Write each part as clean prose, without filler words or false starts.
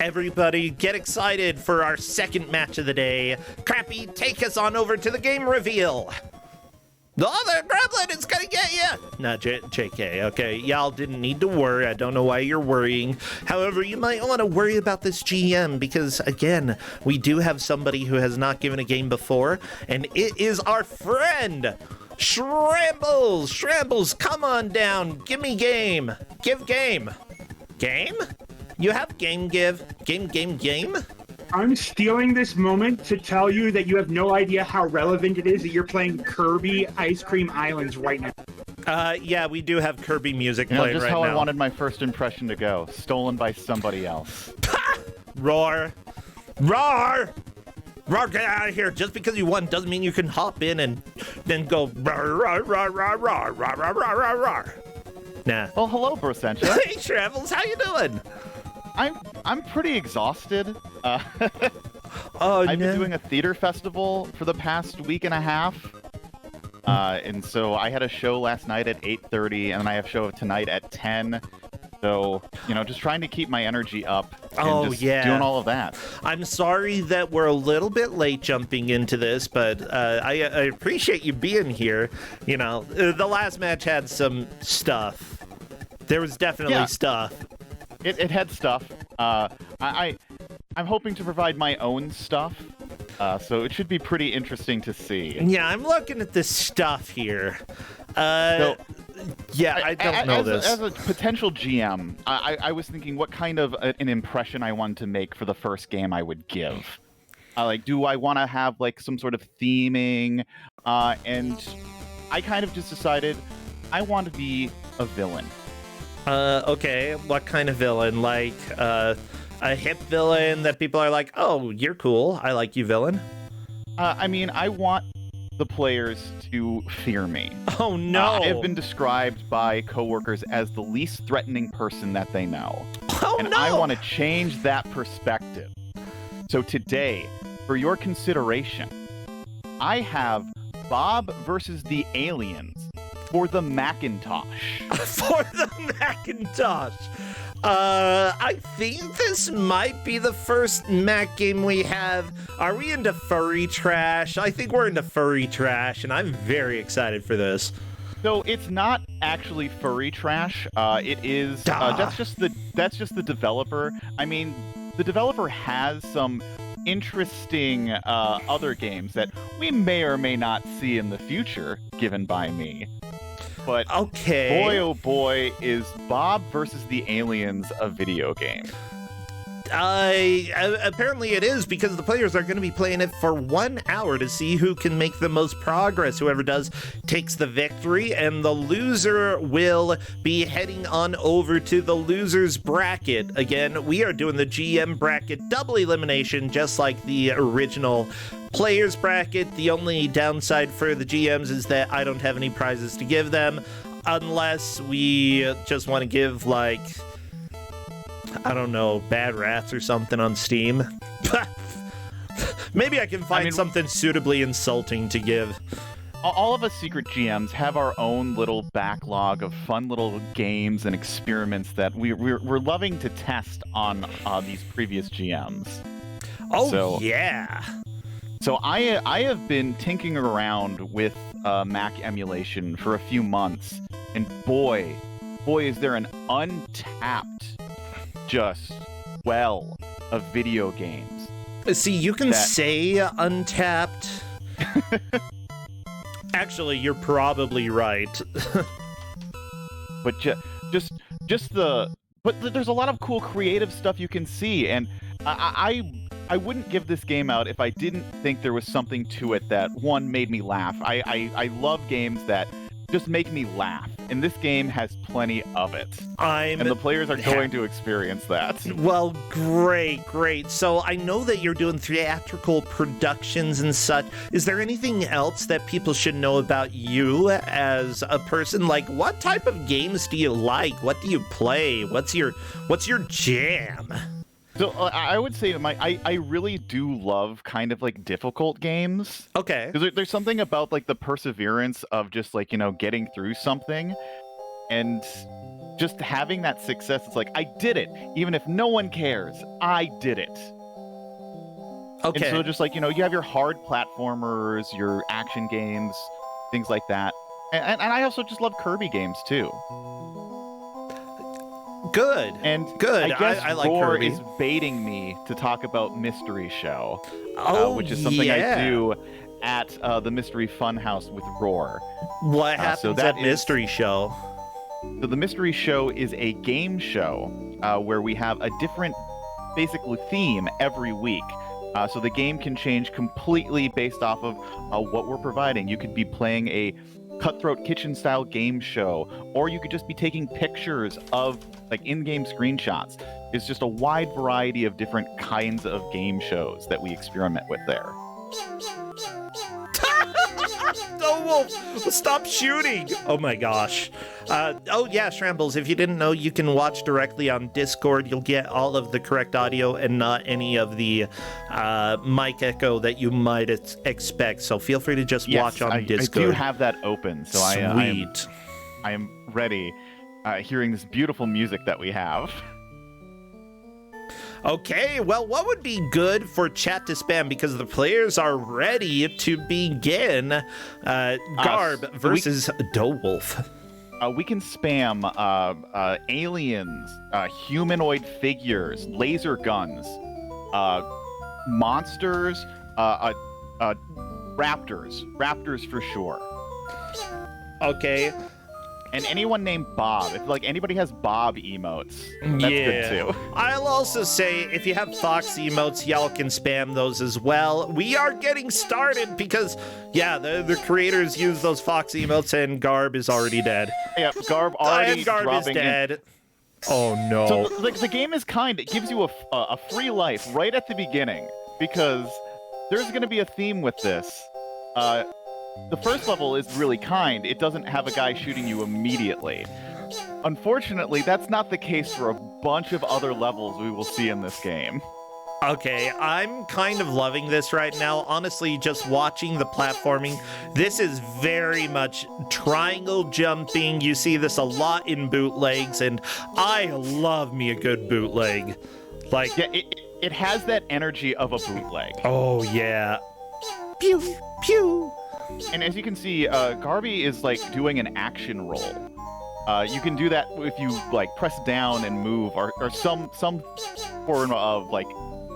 Everybody, get excited for our second match of the day. Crappy, take us on over to the game reveal. Oh, the gremlin is gonna get you! No, JK, okay. Y'all didn't need to worry. I don't know why you're worrying. However, you might want to worry about this GM because, again, we do have somebody who has not given a game before, and it is our friend, Shrambles! Shrambles, come on down. Give me game. Give game. Game? You have game give? Game? I'm stealing this moment to tell you that you have no idea how relevant it is that you're playing Kirby Ice Cream Islands right now. Yeah, we do have Kirby music You know, playing just right how now. I wanted my first impression to go. Stolen by somebody else. Roar! Roar! Roar, get out of here. Just because you won doesn't mean you can hop in and then go roar, roar, roar, roar, roar, roar, roar, roar, roar, roar. Nah. Well, hello, Brosentia. Hey, Travels, how you doing? I'm pretty exhausted. Oh, I've been doing a theater festival for the past week and a half. And so I had a show last night at 8:30, and then I have a show tonight at 10. So, you know, just trying to keep my energy up and just doing all of that. I'm sorry that we're a little bit late jumping into this, but I appreciate you being here. You know, the last match had some stuff. There was definitely stuff. It had stuff. I'm hoping to provide my own stuff, so it should be pretty interesting to see. Yeah, I'm looking at this stuff here. I don't know this. As a potential GM, I was thinking what kind of an impression I wanted to make for the first game I would give. Do I want to have like some sort of theming? And I kind of just decided I want to be a villain. Okay, what kind of villain? Like, a hip villain that people are like, oh, you're cool. I like you, villain. I want the players to fear me. Oh, no. I've been described by coworkers as the least threatening person that they know. Oh, and no. I want to change that perspective. So today, for your consideration, I have Bob versus the Aliens for the Macintosh. For the Macintosh. I think this might be the first Mac game we have. Are we into furry trash? I think we're into furry trash, and I'm very excited for this. So it's not actually furry trash. It is. That's just the developer. I mean, the developer has some interesting other games that we may or may not see in the future, given by me. But okay. Boy, oh boy, is Bob versus the Aliens a video game. Apparently it is, because the players are going to be playing it for 1 hour to see who can make the most progress. Whoever does takes the victory, and the loser will be heading on over to the loser's bracket. Again, we are doing the GM bracket double elimination, just like the original players bracket. The only downside for the GMs is that I don't have any prizes to give them, unless we just want to give, like, I don't know, bad rats or something on Steam. Maybe I can find something suitably insulting to give. All of us secret GMs have our own little backlog of fun little games and experiments that we're loving to test on these previous GMs. Oh, yeah. So I have been tinkering around with Mac emulation for a few months, and boy, is there an untapped just well of video games. See, you can say untapped. Actually, you're probably right. But there's a lot of cool creative stuff you can see, and I wouldn't give this game out if I didn't think there was something to it that, one, made me laugh. I love games that just make me laugh, and this game has plenty of it. And the players are going to experience that. Well, great. So I know that you're doing theatrical productions and such. Is there anything else that people should know about you as a person? Like, what type of games do you like? What do you play? What's your jam? So I would say I really do love kind of like difficult games. Okay. Because there's something about like the perseverance of just like, you know, getting through something. And just having that success, it's like, I did it. Even if no one cares, I did it. Okay. And so just like, you have your hard platformers, your action games, things like that. And I also just love Kirby games too. Good. And good. I guess I like Roar Kirby. is baiting me to talk about Mystery Show, which is something yeah. I do at the Mystery Funhouse with Roar. What happens so at that is- Mystery Show? So the Mystery Show is a game show where we have a different, basically, theme every week. So the game can change completely based off of what we're providing. You could be playing a cutthroat kitchen-style game show, or you could just be taking pictures of like in-game screenshots. It's just a wide variety of different kinds of game shows that we experiment with there. Oh, Wolf, stop shooting. Oh my gosh. Yeah, Shrambles, if you didn't know, you can watch directly on Discord. You'll get all of the correct audio and not any of the mic echo that you might expect. So feel free to just watch on Discord. I do have that open, so Sweet. I am ready, hearing this beautiful music that we have. Okay, well, what would be good for chat to spam, because the players are ready to begin Garb versus Dowolf. We can spam aliens, humanoid figures, laser guns, monsters, raptors for sure. Okay. And anyone named Bob. If anybody has Bob emotes, that's good too. I'll also say, if you have Fox emotes, y'all can spam those as well. We are getting started because, the creators use those Fox emotes, and Garb is already dead. Yeah, Garb already and Garb is dead. Oh no. So the game is kind. It gives you a free life right at the beginning, because there's going to be a theme with this. The first level is really kind. It doesn't have a guy shooting you immediately. Unfortunately, that's not the case for a bunch of other levels we will see in this game. Okay, I'm kind of loving this right now. Honestly, just watching the platforming, this is very much triangle jumping. You see this a lot in bootlegs, and I love me a good bootleg. It has that energy of a bootleg. Oh, yeah. Pew, pew. And as you can see, Garby is doing an action roll. You can do that if you press down and move, or some form of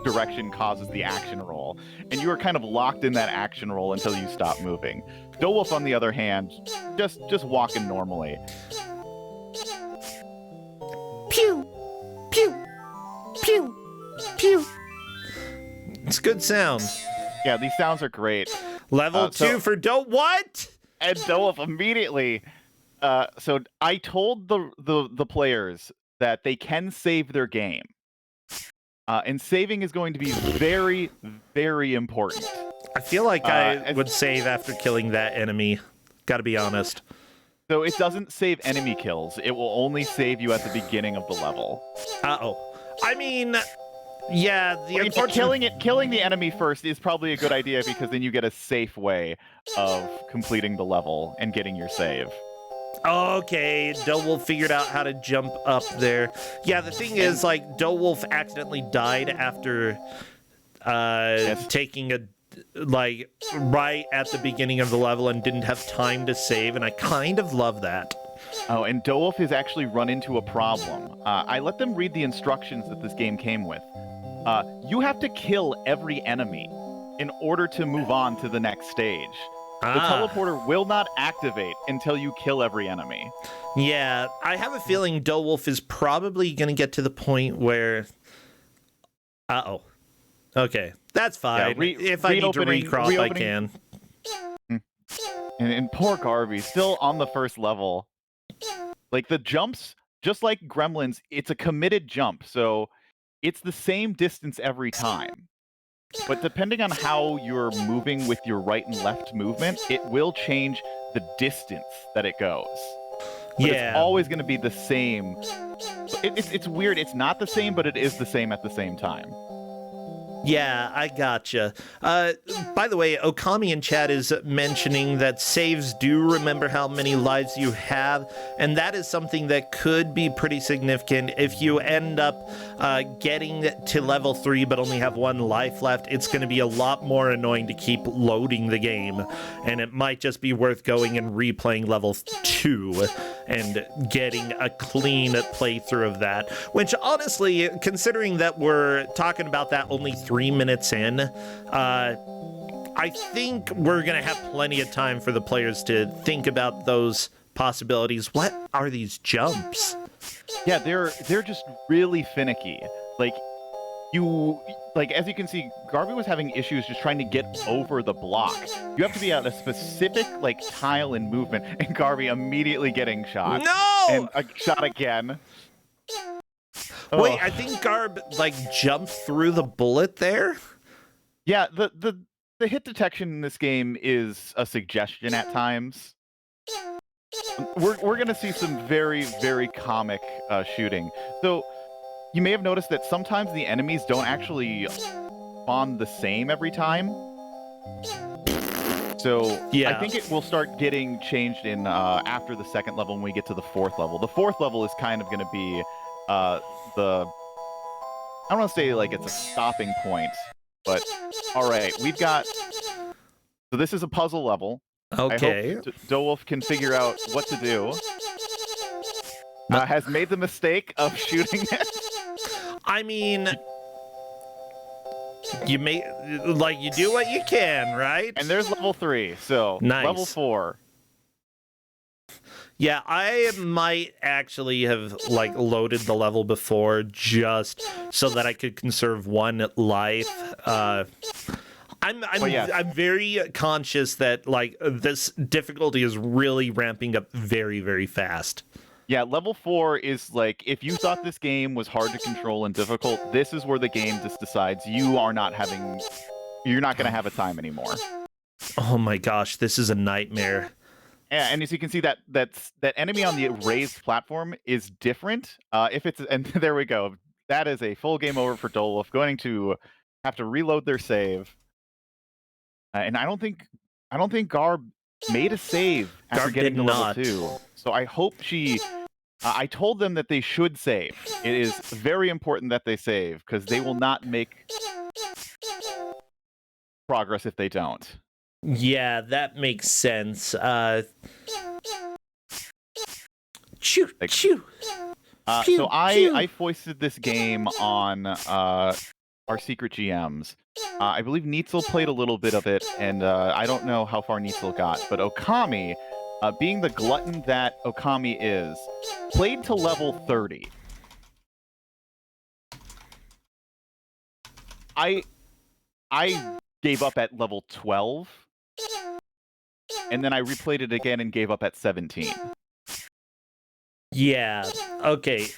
direction causes the action roll, and you are kind of locked in that action roll until you stop moving. Dowolf, on the other hand, just walking normally. Pew, pew, pew, pew. It's good sound. Yeah, these sounds are great. Level 2 for what? And Dowolf immediately. So I told the players that they can save their game. And saving is going to be very, very important. I feel like I would save after killing that enemy. Gotta be honest. So it doesn't save enemy kills. It will only save you at the beginning of the level. Uh-oh. I mean... Yeah, killing the enemy first is probably a good idea, because then you get a safe way of completing the level and getting your save. Okay, Dowolf figured out how to jump up there. Yeah, the thing is, Dowolf accidentally died after taking right at the beginning of the level and didn't have time to save, and I kind of love that. Oh, and Dowolf has actually run into a problem. I let them read the instructions that this game came with. You have to kill every enemy in order to move on to the next stage. The teleporter will not activate until you kill every enemy. Yeah, I have a feeling Dowolf is probably going to get to the point where... Uh-oh. Okay, that's fine. If I need to recrop, I can. And poor Garby, still on the first level. The jumps, just like Gremlins, it's a committed jump, so it's the same distance every time. But depending on how you're moving with your right and left movement, it will change the distance that it goes. But it's always going to be the same. It's weird. It's not the same, but it is the same at the same time. Yeah, I gotcha. By the way, Okami in chat is mentioning that saves do remember how many lives you have, and that is something that could be pretty significant. If you end up getting to level 3 but only have 1 life left, it's going to be a lot more annoying to keep loading the game, and it might just be worth going and replaying level 2 and getting a clean playthrough of that, which honestly, considering that we're talking about that only 3 minutes in, I think we're gonna have plenty of time for the players to think about those possibilities. What are these jumps? Yeah, they're just really finicky. As you can see, Garby was having issues just trying to get over the block. You have to be at a specific tile in movement, and Garby immediately getting shot. No! And shot again. Wait, I think Garb jumped through the bullet there. Yeah, the hit detection in this game is a suggestion at times. We're gonna see some very, very comic shooting. So you may have noticed that sometimes the enemies don't actually spawn the same every time. So yeah. I think it will start getting changed in after the 2nd level when we get to the 4th level. The 4th level is kind of going to be I don't want to say it's a stopping point, but all right, we've got. So this is a puzzle level. Okay. I hope DeWolf can figure out what to do. Has made the mistake of shooting it. I mean, you do what you can, right? And there's level 3, so nice. Level 4. Yeah, I might actually have loaded the level before just so that I could conserve 1 life. I'm very conscious that this difficulty is really ramping up very, very fast. Yeah, level 4 is if you thought this game was hard to control and difficult, this is where the game just decides you're not going to have a time anymore. Oh my gosh, this is a nightmare. Yeah, and as you can see, that enemy on the raised platform is different. And there we go. That is a full game over for DeWolf, going to have to reload their save. And I don't think Garb made a save after getting to level 2. So I hope she. I told them that they should save. It is very important that they save because they will not make progress if they don't. Yeah, that makes sense. Choo, choo. So I foisted this game on our secret GMs. I believe Neitzel played a little bit of it, and I don't know how far Neitzel got, but Okami, being the glutton that Okami is, played to level 30. I gave up at level 12, and then I replayed it again and gave up at 17. Yeah, okay.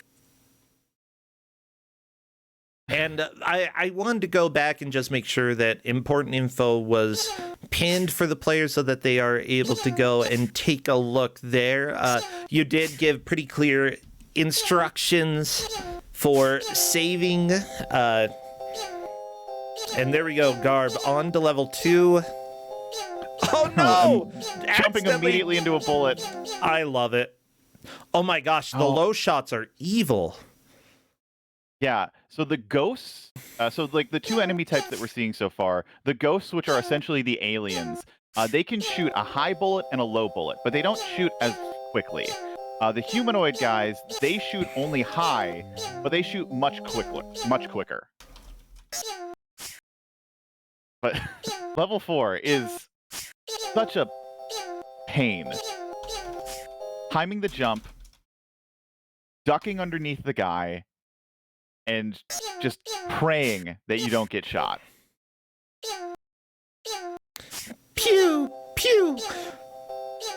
And I wanted to go back and just make sure that important info was pinned for the players so that they are able to go and take a look there. You did give pretty clear instructions for saving. And there we go, Garb, on to level 2. Oh no! Jumping immediately into a bullet. I love it. Oh my gosh, the low shots are evil. Yeah, so the ghosts, the 2 enemy types that we're seeing so far, the ghosts, which are essentially the aliens, they can shoot a high bullet and a low bullet, but they don't shoot as quickly. The humanoid guys, they shoot only high, but they shoot much quicker. But level 4 is such a pain. Timing the jump, ducking underneath the guy, and just praying that you don't get shot. Pew, pew,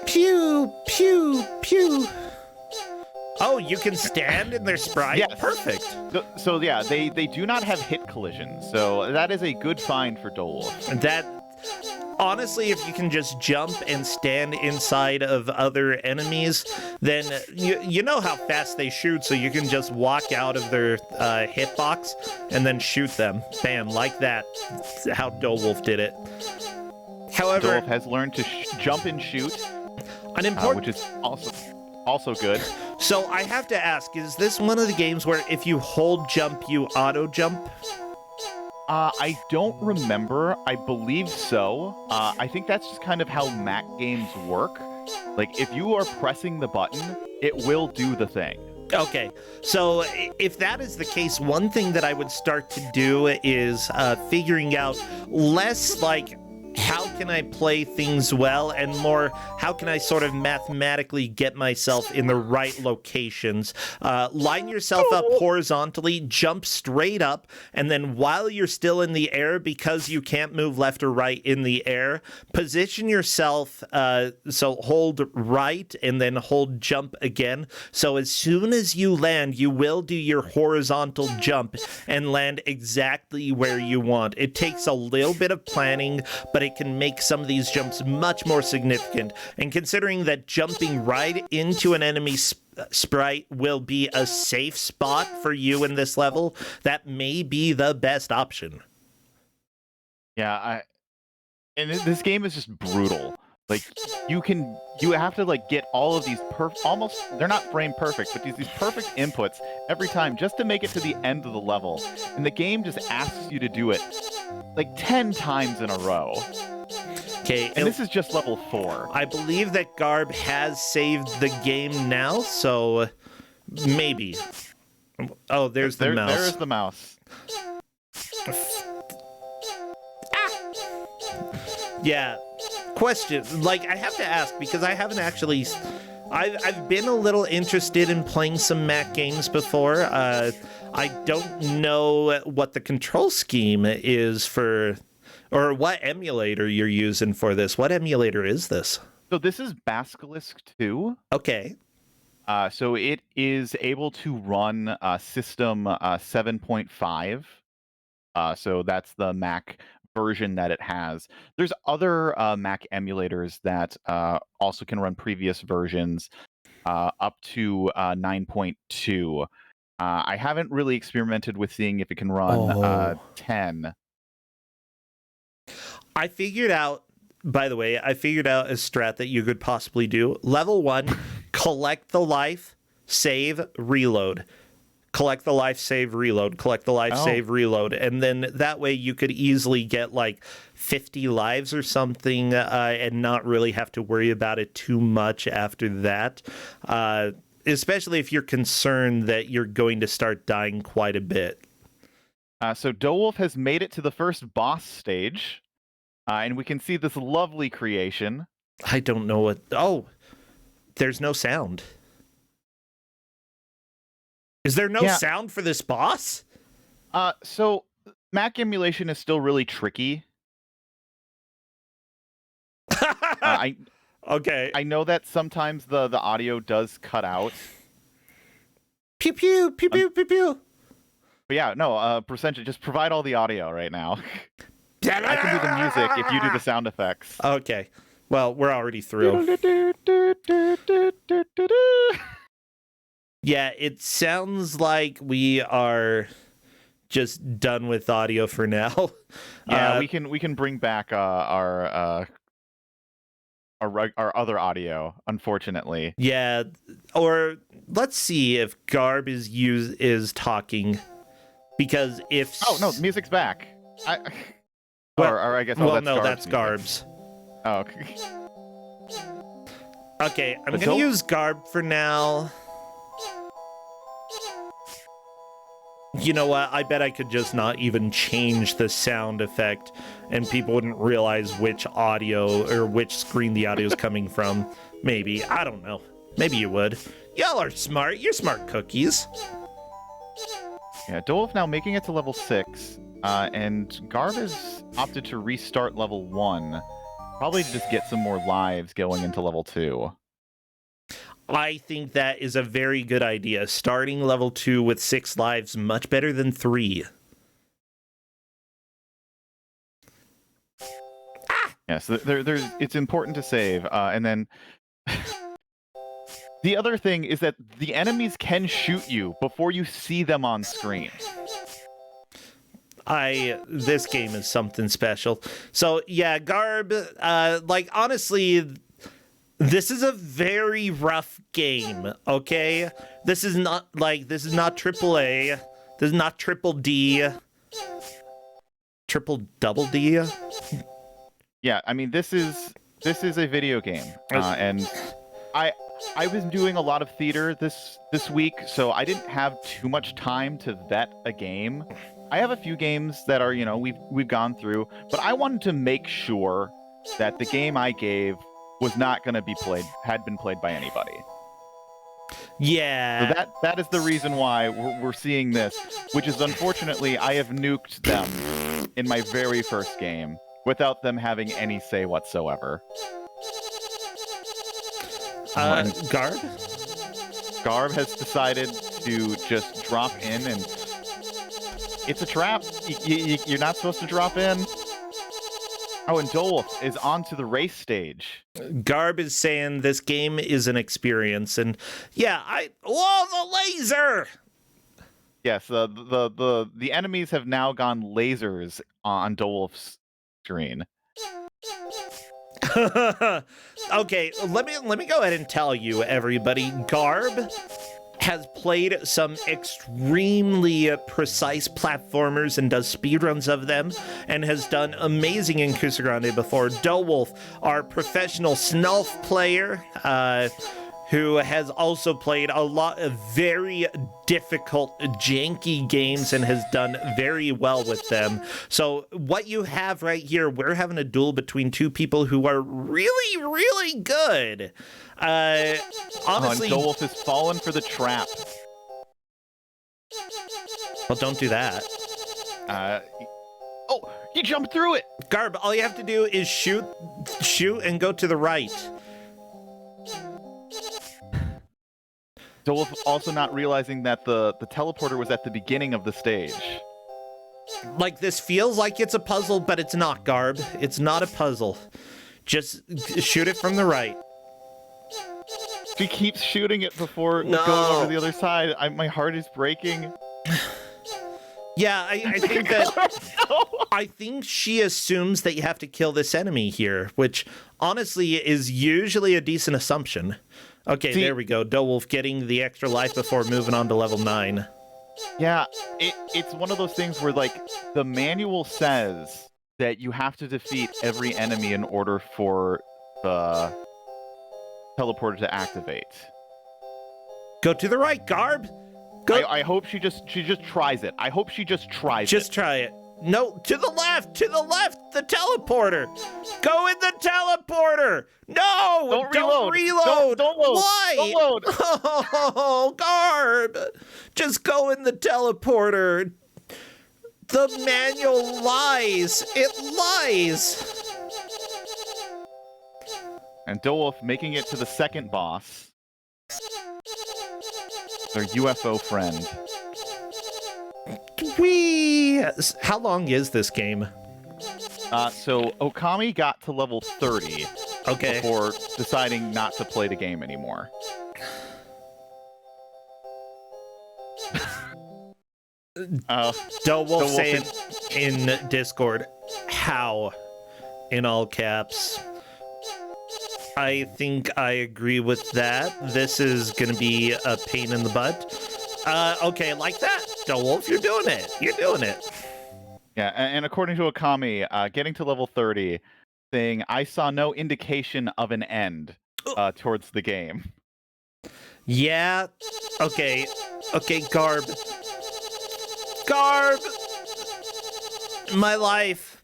pew, pew, pew. Oh, you can stand in their sprite? Yes. Perfect. So yeah, they do not have hit collision, so that is a good find for DeWolf. honestly, if you can just jump and stand inside of other enemies, then you know how fast they shoot, so you can just walk out of their hitbox and then shoot them. Bam, like that. That's how Wolf did it. However, Wolf has learned to jump and shoot, which is also good. So I have to ask, is this one of the games where if you hold jump, you auto jump? I don't remember. I believe so. I think that's just kind of how Mac games work. Like, if you are pressing the button, it will do the thing. Okay, so if that is the case, one thing that I would start to do is figuring out less like how can I play things well, and more how can I sort of mathematically get myself in the right locations. Line yourself up horizontally, jump straight up, and then while you're still in the air, because you can't move left or right in the air, position yourself, so hold right and then hold jump again. So as soon as you land, you will do your horizontal jump and land exactly where you want. It takes a little bit of planning, but it can make some of these jumps much more significant. And considering that jumping right into an enemy sprite will be a safe spot for you in this level, that may be the best option. Yeah, and this game is just brutal. Like, you have to like get all of these almost, they're not frame perfect, but these perfect inputs every time just to make it to the end of the level. And the game just asks you to do it like 10 times in a row. Okay, and this is just level 4. I believe that Garb has saved the game now, so maybe. Oh, there's the mouse. There is the mouse. Yeah. Question, like, I have to ask, because I haven't actually... I've been a little interested in playing some Mac games before. I don't know what the control scheme is for... or what emulator you're using for this. What emulator is this? So this is Basilisk 2. Okay. So it is able to run System 7.5. So that's the Mac version that it has. There's other Mac emulators that also can run previous versions up to 9.2. I haven't really experimented with seeing if it can run 10. I figured out, by the way, a strat that you could possibly do. Level 1, collect the life, save, reload. Collect the life, save, reload. Collect the life, save, reload. And then that way you could easily get like 50 lives or something and not really have to worry about it too much after that. Especially if you're concerned that you're going to start dying quite a bit. So Wolf has made it to the first boss stage. And we can see this lovely creation. I don't know what... Oh, there's no sound. Is there no sound for this boss? So Mac emulation is still really tricky. Okay. I know that sometimes the audio does cut out. Pew pew pew pew pew pew. But yeah, no, percentage. Just provide all the audio right now. I can do the music if you do the sound effects. Okay. Well, we're already through. Yeah, it sounds like we are just done with audio for now. Yeah, we can bring back our other audio, unfortunately. Yeah, or let's see if Garb is talking, because if music's back. Or I guess that's Garb's. Oh, okay. Okay, I'm gonna use Garb for now. You know what? I bet I could just not even change the sound effect, and people wouldn't realize which audio or which screen the audio is coming from. Maybe. I don't know. Maybe you would. Y'all are smart. You're smart cookies. Yeah, Wolf now making it to level 6, and Garb has opted to restart level 1, probably to just get some more lives going into level 2. I think that is a very good idea. Starting level 2 with 6 lives, much better than 3. Yes, there's. It's important to save, and then the other thing is that the enemies can shoot you before you see them on screen. This game is something special. So yeah, Garb, like honestly, this is a very rough game, okay? This is not triple A. This is not triple D. Triple double D. Yeah, I mean this is a video game, and I was doing a lot of theater this week, so I didn't have too much time to vet a game. I have a few games that are, we've gone through, but I wanted to make sure that the game I gave was not going to be had been played by anybody. Yeah. So that is the reason why we're seeing this, which is unfortunately I have nuked them in my very first game without them having any say whatsoever. Garb? Garb has decided to just drop in, and it's a trap. You're not supposed to drop in. Oh, and Dolph is onto the race stage. Garb is saying this game is an experience, and yeah, the laser! Yes, the enemies have now gone lasers on Dolph's screen. Okay, let me go ahead and tell you, everybody. Garb has played some extremely precise platformers and does speedruns of them, and has done amazing in Kusog7ande before. Dolph, our professional Snulf player, who has also played a lot of very difficult, janky games and has done very well with them. So what you have right here, we're having a duel between two people who are really, really good. Honestly, Dolph has fallen for the trap. Well, don't do that. Oh, you jumped through it. Garb, all you have to do is shoot, and go to the right. Dolph also not realizing that the teleporter was at the beginning of the stage. Like, this feels like it's a puzzle, but it's not, Garb. It's not a puzzle. Just shoot it from the right. She keeps shooting it before going over the other side. My heart is breaking. Yeah, I think that... I think she assumes that you have to kill this enemy here, which honestly is usually a decent assumption. Okay, there we go. Dolph getting the extra life before moving on to level 9. Yeah, it's one of those things where, like, the manual says that you have to defeat every enemy in order for the teleporter to activate. Go to the right, Garb. Go. I hope she just tries it. I hope she just tries it. Just try it. No, to the left, the teleporter. Go in the teleporter. No, don't reload. Don't load. Why? Don't load. Oh, Garb. Just go in the teleporter. The manual lies. It lies. And Dolph making it to the second boss. Their UFO friend. How long is this game? So Okami got to level 30 before deciding not to play the game anymore. Dolph saying in Discord, how? In all caps. I think I agree with that. This is going to be a pain in the butt. Okay, like that. Dolph, you're doing it. You're doing it. Yeah, and according to Okami, getting to level 30, saying, I saw no indication of an end towards the game. Yeah. Okay, Garb. Garb! My life.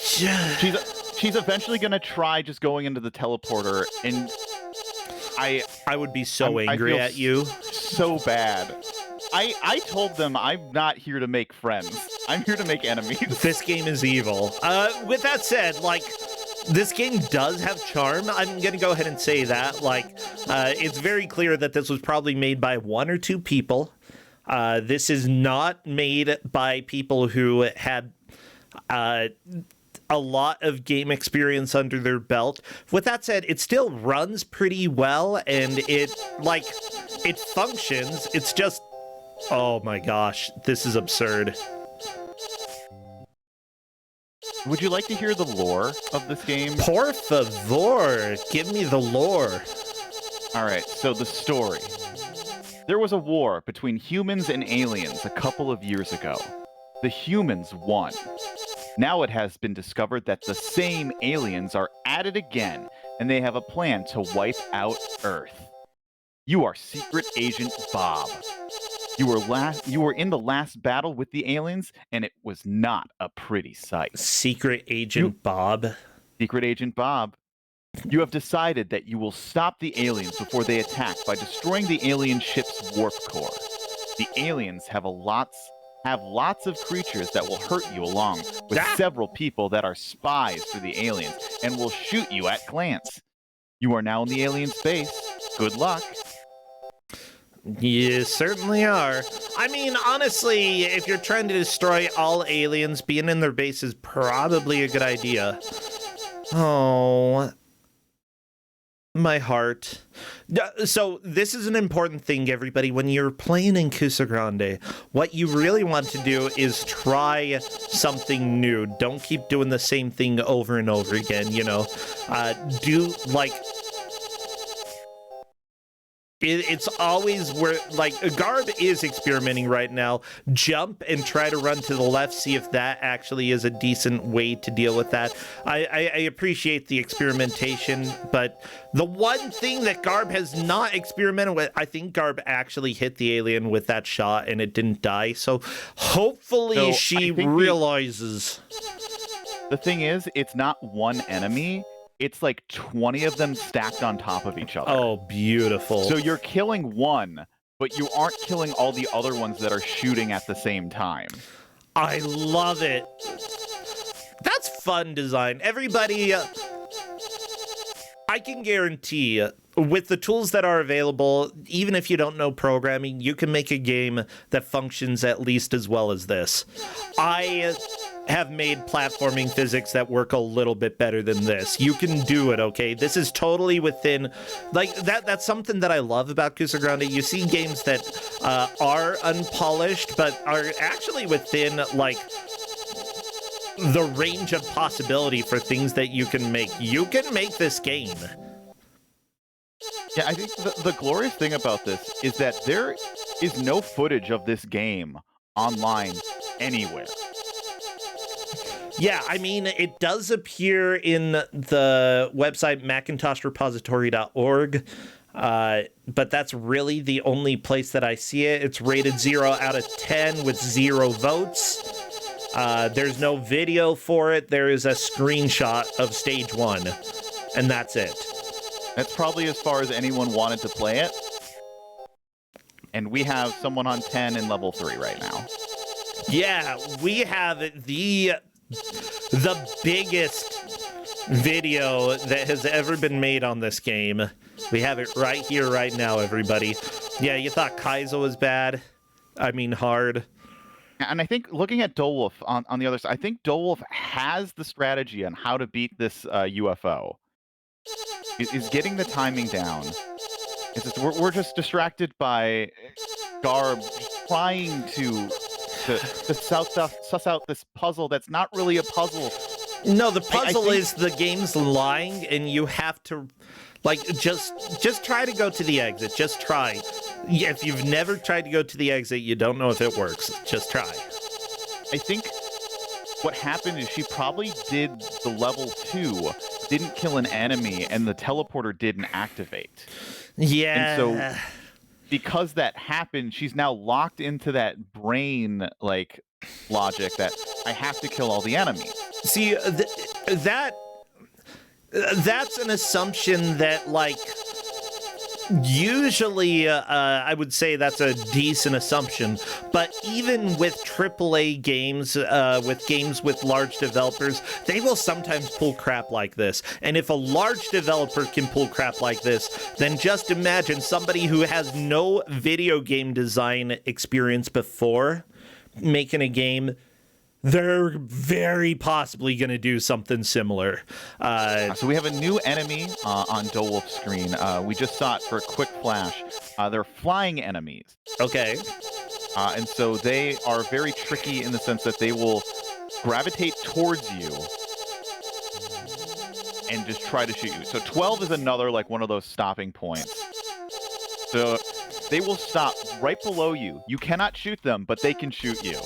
She's eventually going to try just going into the teleporter, and I would be so angry at you. So bad. I told them I'm not here to make friends. I'm here to make enemies. This game is evil. With that said, like, this game does have charm. I'm gonna go ahead and say that. Like, it's very clear that this was probably made by one or two people. This is not made by people who had a lot of game experience under their belt. With that said, it still runs pretty well, and it functions. It's just, oh my gosh, this is absurd. Would you like to hear the lore of this game? Por favor, give me the lore. All right, so the story. There was a war between humans and aliens a couple of years ago. The humans won. Now it has been discovered that the same aliens are at it again, and they have a plan to wipe out Earth. You are Secret Agent Bob. You were in the last battle with the aliens, and it was not a pretty sight. Secret Agent Bob. Secret Agent Bob. You have decided that you will stop the aliens before they attack by destroying the alien ship's warp core. The aliens have lots of creatures that will hurt you, along with several people that are spies for the aliens and will shoot you at glance. You are now in the alien space. Good luck. You certainly are. I mean, honestly, if you're trying to destroy all aliens, being in their base is probably a good idea. Oh, my heart. So this is an important thing, everybody. When you're playing in Kusog7ande, what you really want to do is try something new. Don't keep doing the same thing over and over again, you know. Do, like... It's always where, like, Garb is experimenting right now. Jump and try to run to the left, see if that actually is a decent way to deal with that. I appreciate the experimentation, but the one thing that Garb has not experimented with, I think Garb actually hit the alien with that shot and it didn't die. So hopefully she realizes. The thing is, it's not one enemy. It's like 20 of them stacked on top of each other. Oh, beautiful. So you're killing one, but you aren't killing all the other ones that are shooting at the same time. I love it. That's fun design. Everybody, I can guarantee, with the tools that are available, even if you don't know programming, you can make a game that functions at least as well as this. I have made platforming physics that work a little bit better than this. You can do it, okay? This is totally within, like, that's something that I love about Kusog7ande. You see games that are unpolished, but are actually within, like, the range of possibility for things that you can make. You can make this game. Yeah, I think the glorious thing about this is that there is no footage of this game online anywhere. Yeah, I mean, it does appear in the website macintosrepository.org, but that's really the only place that I see it. It's rated 0 out of 10 with 0 votes. There's no video for it. There is a screenshot of stage 1, and that's it. That's probably as far as anyone wanted to play it. And we have someone on 10 in level 3 right now. Yeah, we have the biggest video that has ever been made on this game. We have it right here, right now, everybody. Yeah, you thought Kaizo was bad? I mean, hard. And I think looking at Dolewolf on the other side, I think Dolewolf has the strategy on how to beat this UFO. He's getting the timing down. It's just, we're just distracted by Garb trying to suss out this puzzle that's not really a puzzle. No, the puzzle is the game's lying, and you have to, like, just try to go to the exit. Just try. If you've never tried to go to the exit, you don't know if it works. Just try. I think what happened is she probably did the level 2, didn't kill an enemy, and the teleporter didn't activate. Yeah. And so because that happened, she's now locked into that brain, like, logic that I have to kill all the enemies. See, that's an assumption that, like, usually I would say that's a decent assumption, but even with AAA games, with games with large developers, they will sometimes pull crap like this. And if a large developer can pull crap like this, then just imagine somebody who has no video game design experience before making a game. they're very possibly going to do something similar. So we have a new enemy on Dolwolf's screen. We just saw it for a quick flash. They're flying enemies. Okay. And so they are very tricky in the sense that they will gravitate towards you and just try to shoot you. So 12 is another, like, one of those stopping points. So they will stop right below you. You cannot shoot them, but they can shoot you.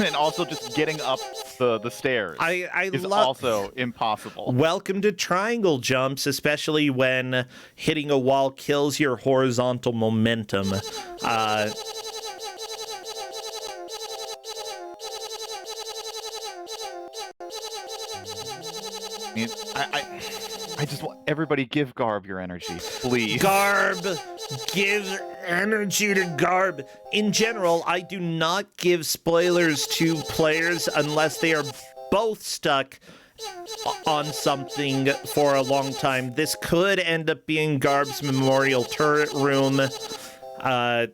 And also just getting up the stairs is also impossible. Welcome to triangle jumps, especially when hitting a wall kills your horizontal momentum. I just want everybody give Garb your energy, please. Garb, give energy to Garb. In general, I do not give spoilers to players unless they are both stuck on something for a long time. This could end up being Garb's memorial turret room. I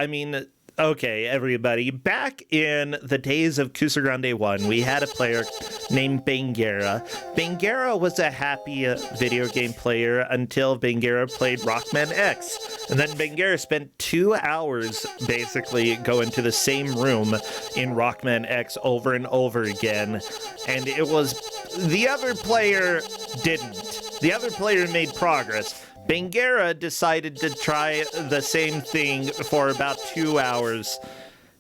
mean, okay, everybody. Back in the days of Kusog7ande 1, we had a player named Bangera. Bangera was a happy video game player until Bangera played Rockman X. And then Bangera spent 2 hours basically going to the same room in Rockman X over and over again. And it was... the other player didn't. The other player made progress. Bangera decided to try the same thing for about 2 hours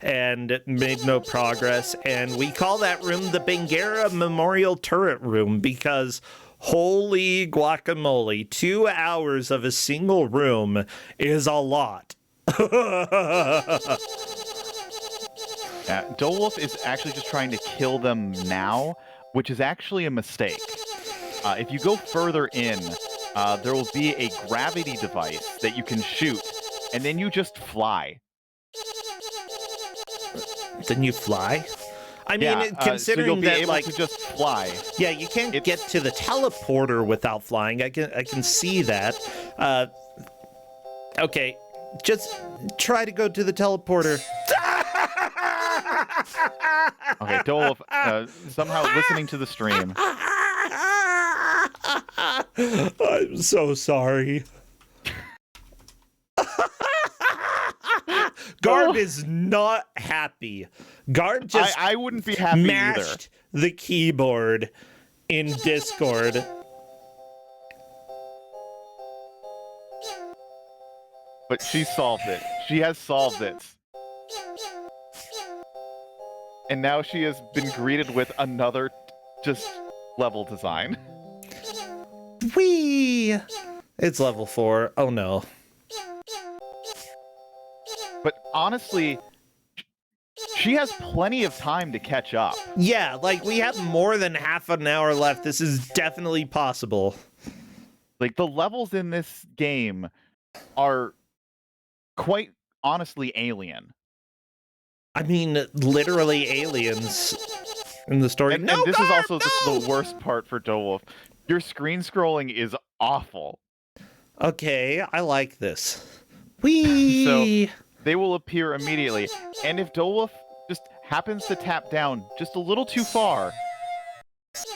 and made no progress. And we call that room the Bangera Memorial Turret Room because holy guacamole, 2 hours of a single room is a lot. Dolwolf is actually just trying to kill them now, which is actually a mistake. If you go further in, there will be a gravity device that you can shoot, and then you just fly. Then you fly? I mean, considering so you'll be that, able like, to just fly. Yeah, you can't get to the teleporter without flying. I can see that. Okay, just try to go to the teleporter. Okay, Dolwolf, somehow listening to the stream. I'm so sorry. Garb is not happy. Garb just I wouldn't be happy mashed the keyboard in Discord. But she solved it. She has solved it. And now she has been greeted with another just level design. Whee! It's level 4. Oh no. But honestly, she has plenty of time to catch up. Yeah, like we have more than half an hour left. This is definitely possible. Like the levels in this game are quite honestly alien. I mean, literally aliens in the story. And this is also the worst part for Dolwolf. Your screen scrolling is awful. Okay, I like this. Whee! So they will appear immediately. And if Dolwolf just happens to tap down just a little too far,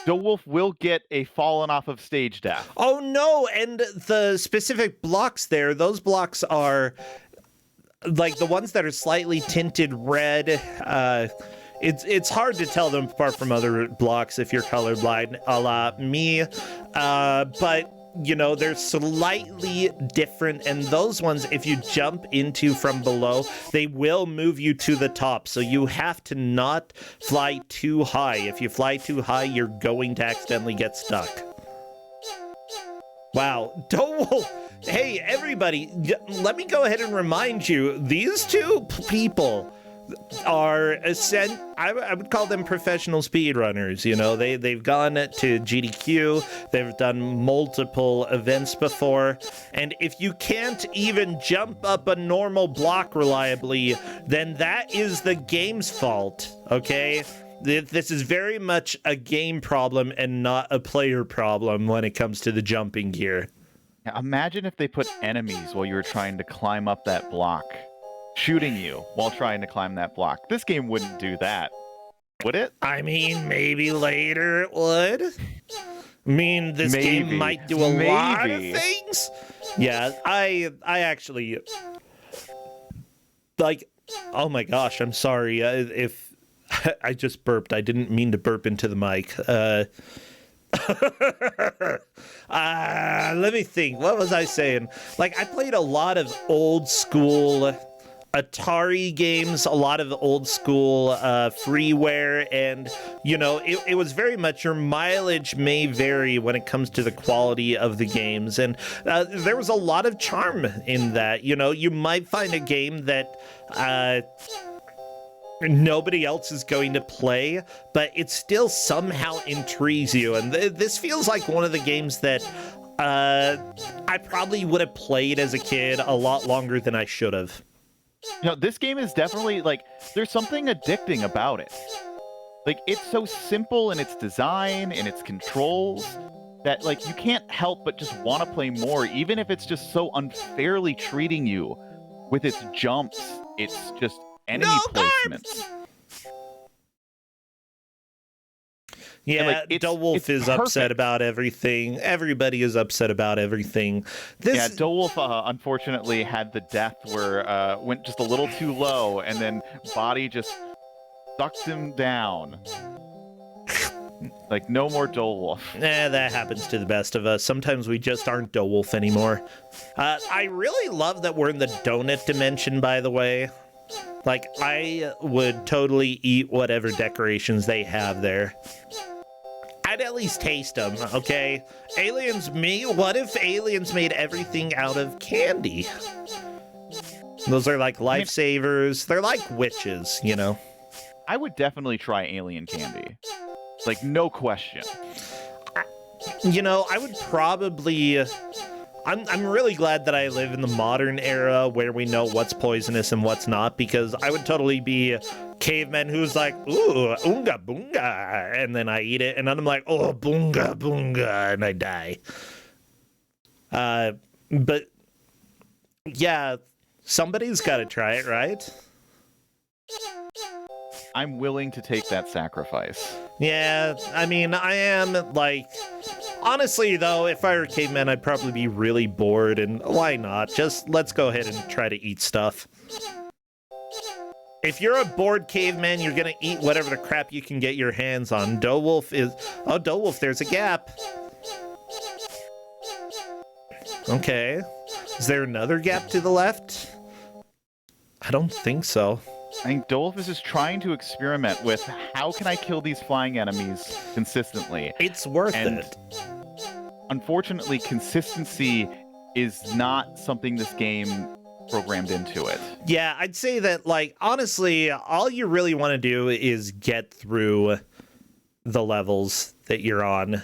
Dolwolf will get a fallen off of stage death. Oh no, and the specific blocks there, those blocks are like the ones that are slightly tinted red. It's hard to tell them apart from other blocks if you're colorblind, a la me. But you know, they're slightly different, and those ones, if you jump into from below, they will move you to the top, so you have to not fly too high. If you fly too high, you're going to accidentally get stuck. Wow. Hey, everybody, let me go ahead and remind you, these two people are I would call them professional speedrunners. You know, they've gone to GDQ, they've done multiple events before, and if you can't even jump up a normal block reliably, then that is the game's fault, okay? This is very much a game problem and not a player problem when it comes to the jumping gear. Now, imagine if they put enemies while you were trying to climb up that block, shooting you while trying to climb that block. This game wouldn't do that, would it? I mean, maybe later it would. I mean, this game might do a lot of things. Yeah, I actually, like, oh my gosh, I'm sorry if I just burped. I didn't mean to burp into the mic. Let me think. What was I saying? Like, I played a lot of old school Atari games, a lot of old school freeware, and it was very much your mileage may vary when it comes to the quality of the games, and there was a lot of charm in that. You might find a game that nobody else is going to play, but it still somehow intrigues you, and this feels like one of the games that I probably would have played as a kid a lot longer than I should have. This game is definitely, like, there's something addicting about it. Like, it's so simple in its design and its controls that, like, you can't help but just want to play more, even if it's just so unfairly treating you with its jumps, its just enemy placements. Yeah, like, DeWolf is perfect. Upset about everything. Everybody is upset about everything. Yeah, DeWolf unfortunately had the death where went just a little too low, and then Body just sucked him down. Like, no more DeWolf. That happens to the best of us. Sometimes we just aren't DeWolf anymore. I really love that we're in the donut dimension, by the way. Like, I would totally eat whatever decorations they have there. I'd at least taste them, okay? Aliens, what if aliens made everything out of candy? Those are like lifesavers. They're like witches, I would definitely try alien candy. Like, no question. I would probably... I'm really glad that I live in the modern era where we know what's poisonous and what's not, because I would totally be a caveman who's like, ooh, oonga boonga, and then I eat it, and then I'm like, oh, boonga boonga, and I die. But yeah, somebody's got to try it, right? I'm willing to take that sacrifice. Yeah, I mean, I am, like... Honestly, though, if I were a caveman, I'd probably be really bored, and why not? Just let's go ahead and try to eat stuff. If you're a bored caveman, you're gonna eat whatever the crap you can get your hands on. DeWolf is... Oh, DeWolf, there's a gap. Okay. Is there another gap to the left? I don't think so. I think DeWolf is just trying to experiment with how can I kill these flying enemies consistently. It's worth it. Unfortunately, consistency is not something this game programmed into it. Yeah, I'd say that, like, honestly, all you really want to do is get through the levels that you're on.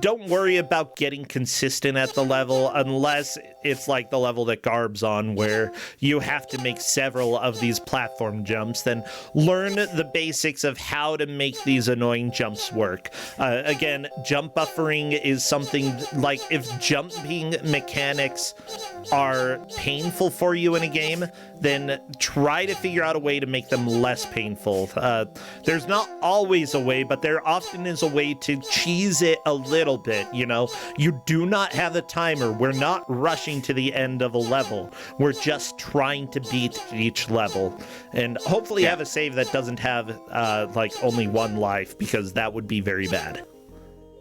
Don't worry about getting consistent at the level unless it's like the level that Garb's on, where you have to make several of these platform jumps. Then learn the basics of how to make these annoying jumps work. Again, jump buffering is something like, if jumping mechanics are painful for you in a game, then try to figure out a way to make them less painful. There's not always a way, but there often is a way to cheese it a little bit. You do not have the timer. We're not rushing to the end of a level. We're just trying to beat each level, and hopefully have a save that doesn't have like only one life, because that would be very bad.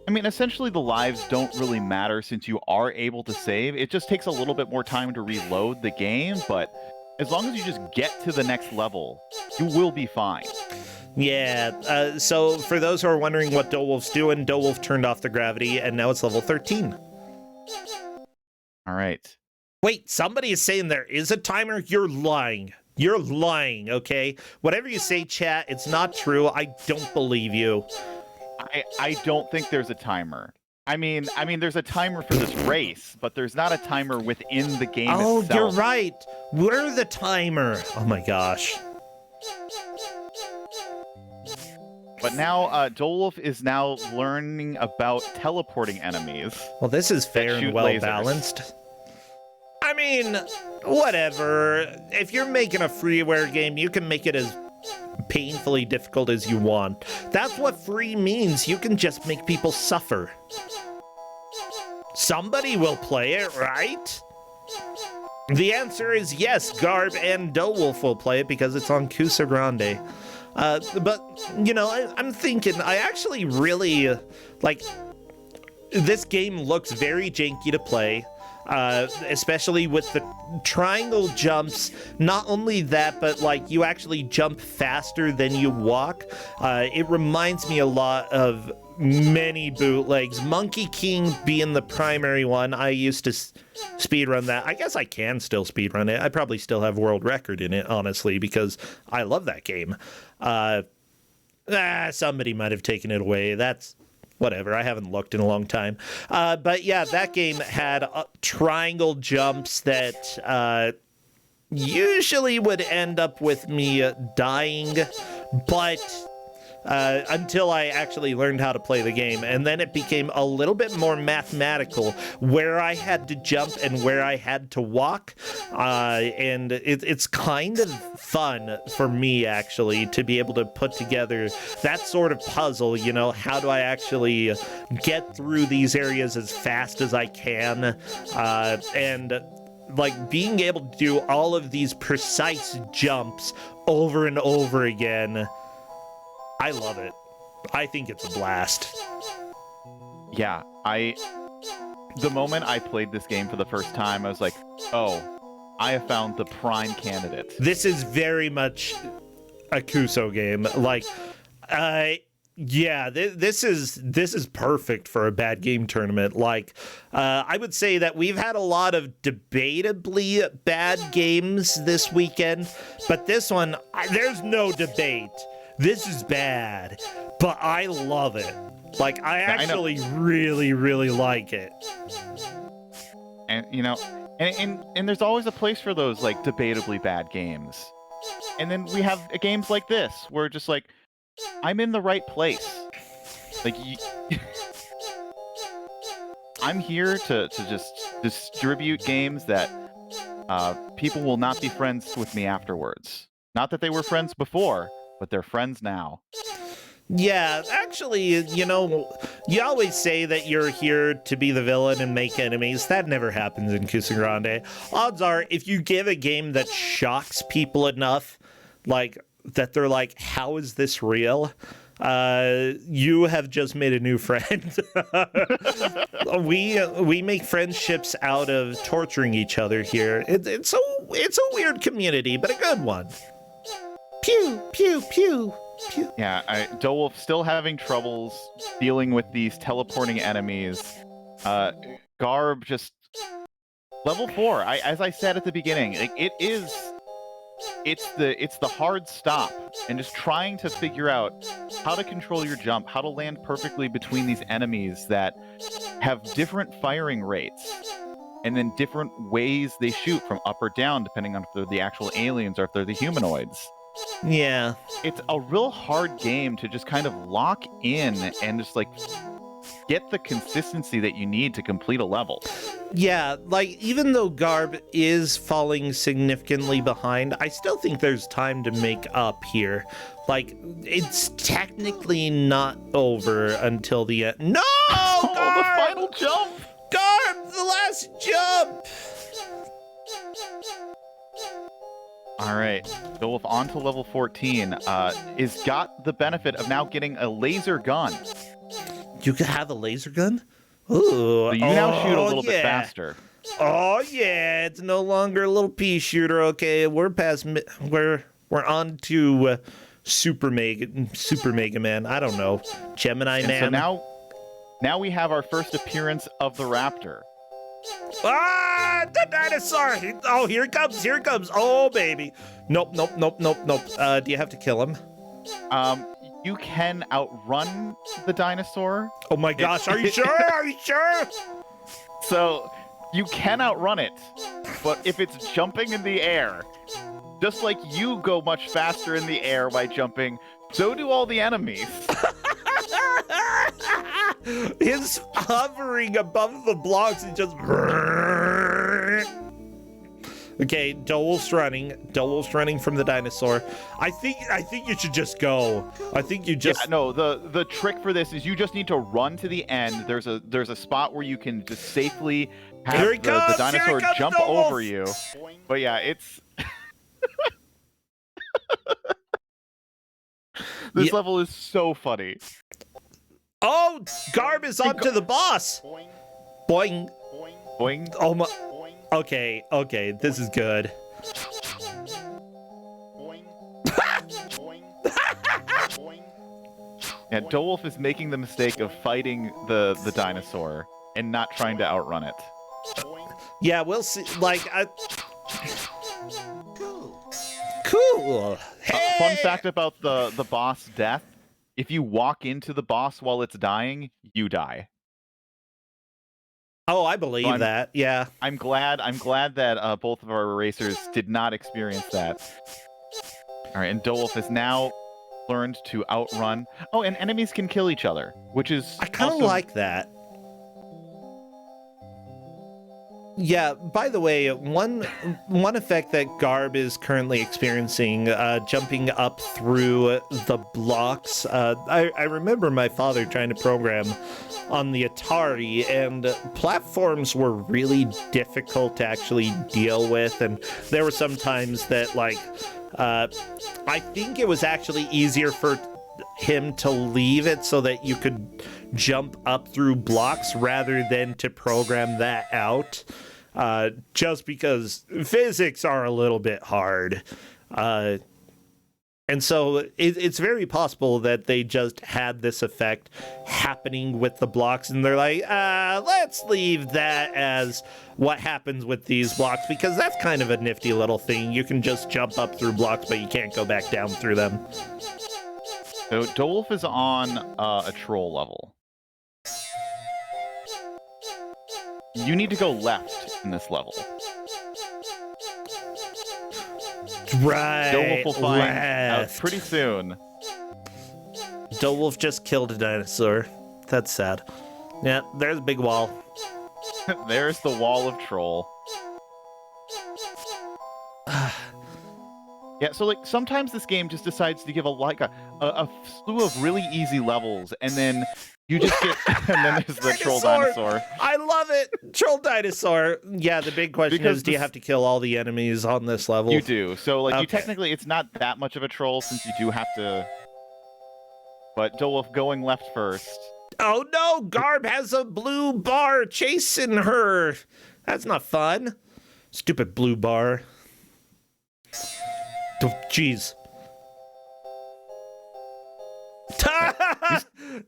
I mean, essentially the lives don't really matter since you are able to save. It just takes a little bit more time to reload the game, but as long as you just get to the next level, you will be fine. Yeah, so for those who are wondering what DeWolf's doing, DeWolf turned off the gravity, and now it's level 13. All right. Wait, somebody is saying there is a timer? You're lying. You're lying, okay? Whatever you say, chat, it's not true. I don't believe you. I don't think there's a timer. I mean, there's a timer for this race, but there's not a timer within the game itself. Oh, you're right. We're the timer. Oh my gosh. But now Dolph is now learning about teleporting enemies. Well, this is fair and well lasers. balanced. I mean, whatever. If you're making a freeware game, you can make it as painfully difficult as you want. That's what free means. You can just make people suffer. Somebody will play it, right? The answer is yes, Garb and Dowolf will play it because it's on Kusog7ande. But, you know, I'm thinking, I actually really, like, this game looks very janky to play, especially with the triangle jumps. Not only that, but, like, you actually jump faster than you walk. It reminds me a lot of many bootlegs, Monkey King being the primary one. I used to speedrun that. I guess I can still speedrun it. I probably still have world record in it, honestly, because I love that game. Somebody might have taken it away. That's whatever. I haven't looked in a long time. But yeah, that game had triangle jumps that usually would end up with me dying, but until I actually learned how to play the game. And then it became a little bit more mathematical, where I had to jump and where I had to walk. And it's kind of fun for me, actually, to be able to put together that sort of puzzle. You know, how do I actually get through these areas as fast as I can? And like being able to do all of these precise jumps over and over again. I love it. I think it's a blast. Yeah, the moment I played this game for the first time, I was like, oh, I have found the prime candidate. This is very much a Kuso game. Like, yeah, this is perfect for a bad game tournament. Like, I would say that we've had a lot of debatably bad games this weekend, but this one, there's no debate. This is bad, but I love it. Like, I actually really, really like it. And, you know, and there's always a place for those, like, debatably bad games. And then we have games like this, where just, like, I'm in the right place. Like, I'm here to just distribute games that people will not be friends with me afterwards. Not that they were friends before, but they're friends now. Yeah, actually, you know, you always say that you're here to be the villain and make enemies. That never happens in Kusog7ande. Odds are, if you give a game that shocks people enough, like, that they're like, how is this real? You have just made a new friend. We make friendships out of torturing each other here. It's a weird community, but a good one. Pew, pew, pew, pew. Yeah, Dowolf still having troubles dealing with these teleporting enemies. Garb just level 4. As I said at the beginning, like, it's the hard stop and just trying to figure out how to control your jump, how to land perfectly between these enemies that have different firing rates and then different ways they shoot from up or down depending on if they're the actual aliens or if they're the humanoids. Yeah. It's a real hard game to just kind of lock in and just like get the consistency that you need to complete a level. Yeah, like, even though Garb is falling significantly behind, I still think there's time to make up here. Like, it's technically not over until the end. No! Oh, Garb! the final jump! Garb, the last jump! All right, Dowolf on to level 14 is got the benefit of now getting a laser gun. You could have a laser gun? Ooh. So you now shoot a little bit faster. Oh yeah, it's no longer a little pea shooter. Okay, we're past. We're on to Super Mega Man. I don't know, Gemini and Man. So now we have our first appearance of the Raptor. Ah, the dinosaur! Oh, here it comes! Here it comes! Oh baby! Nope. Do you have to kill him? You can outrun the dinosaur. Oh my gosh! Are you sure? Are you sure? So you can outrun it, but if it's jumping in the air, just like you go much faster in the air by jumping, so do all the enemies. His hovering above the blocks and just. Okay, Dowolf's running. Dowolf's running from the dinosaur. I think you should just go. I think you just. Yeah, no, the trick for this is you just need to run to the end. There's a spot where you can just safely have the dinosaur jump Dowolf! over you. But yeah, it's. This level is so funny. Oh, Garb is onto the boss. Boing. Boing. Oh my. Okay, this is good. Yeah, Dowolf is making the mistake of fighting the dinosaur and not trying to outrun it. Yeah, we'll see. Like, cool. Hey! Fun fact about the boss death: if you walk into the boss while it's dying, you die. Oh, I believe that. Yeah. I'm glad that both of our racers did not experience that. All right, and Dowolf has now learned to outrun. Oh, and enemies can kill each other, which is I kind of also... like that. Yeah, by the way, one effect that Garb is currently experiencing, jumping up through the blocks. I remember my father trying to program on the Atari, and platforms were really difficult to actually deal with, and there were some times that, like, I think it was actually easier for him to leave it so that you could jump up through blocks rather than to program that out, just because physics are a little bit hard. And so it's very possible that they just had this effect happening with the blocks, and they're like, let's leave that as what happens with these blocks, because that's kind of a nifty little thing. You can just jump up through blocks, but you can't go back down through them. So Dowolf is on a troll level. You need to go left in this level. Right. Dowolf will find out pretty soon. Dowolf just killed a dinosaur. That's sad. Yeah, there's a big wall. There's the wall of troll. Yeah, so like sometimes this game just decides to give a slew of really easy levels, and then you just get and then there's the troll dinosaur. I love it. Troll dinosaur. Yeah, the big question is, do you have to kill all the enemies on this level? You do. So like you technically it's not that much of a troll since you do have to. But Dowolf going left first. Oh no, Garb has a blue bar chasing her. That's not fun. Stupid blue bar. Oh, jeez.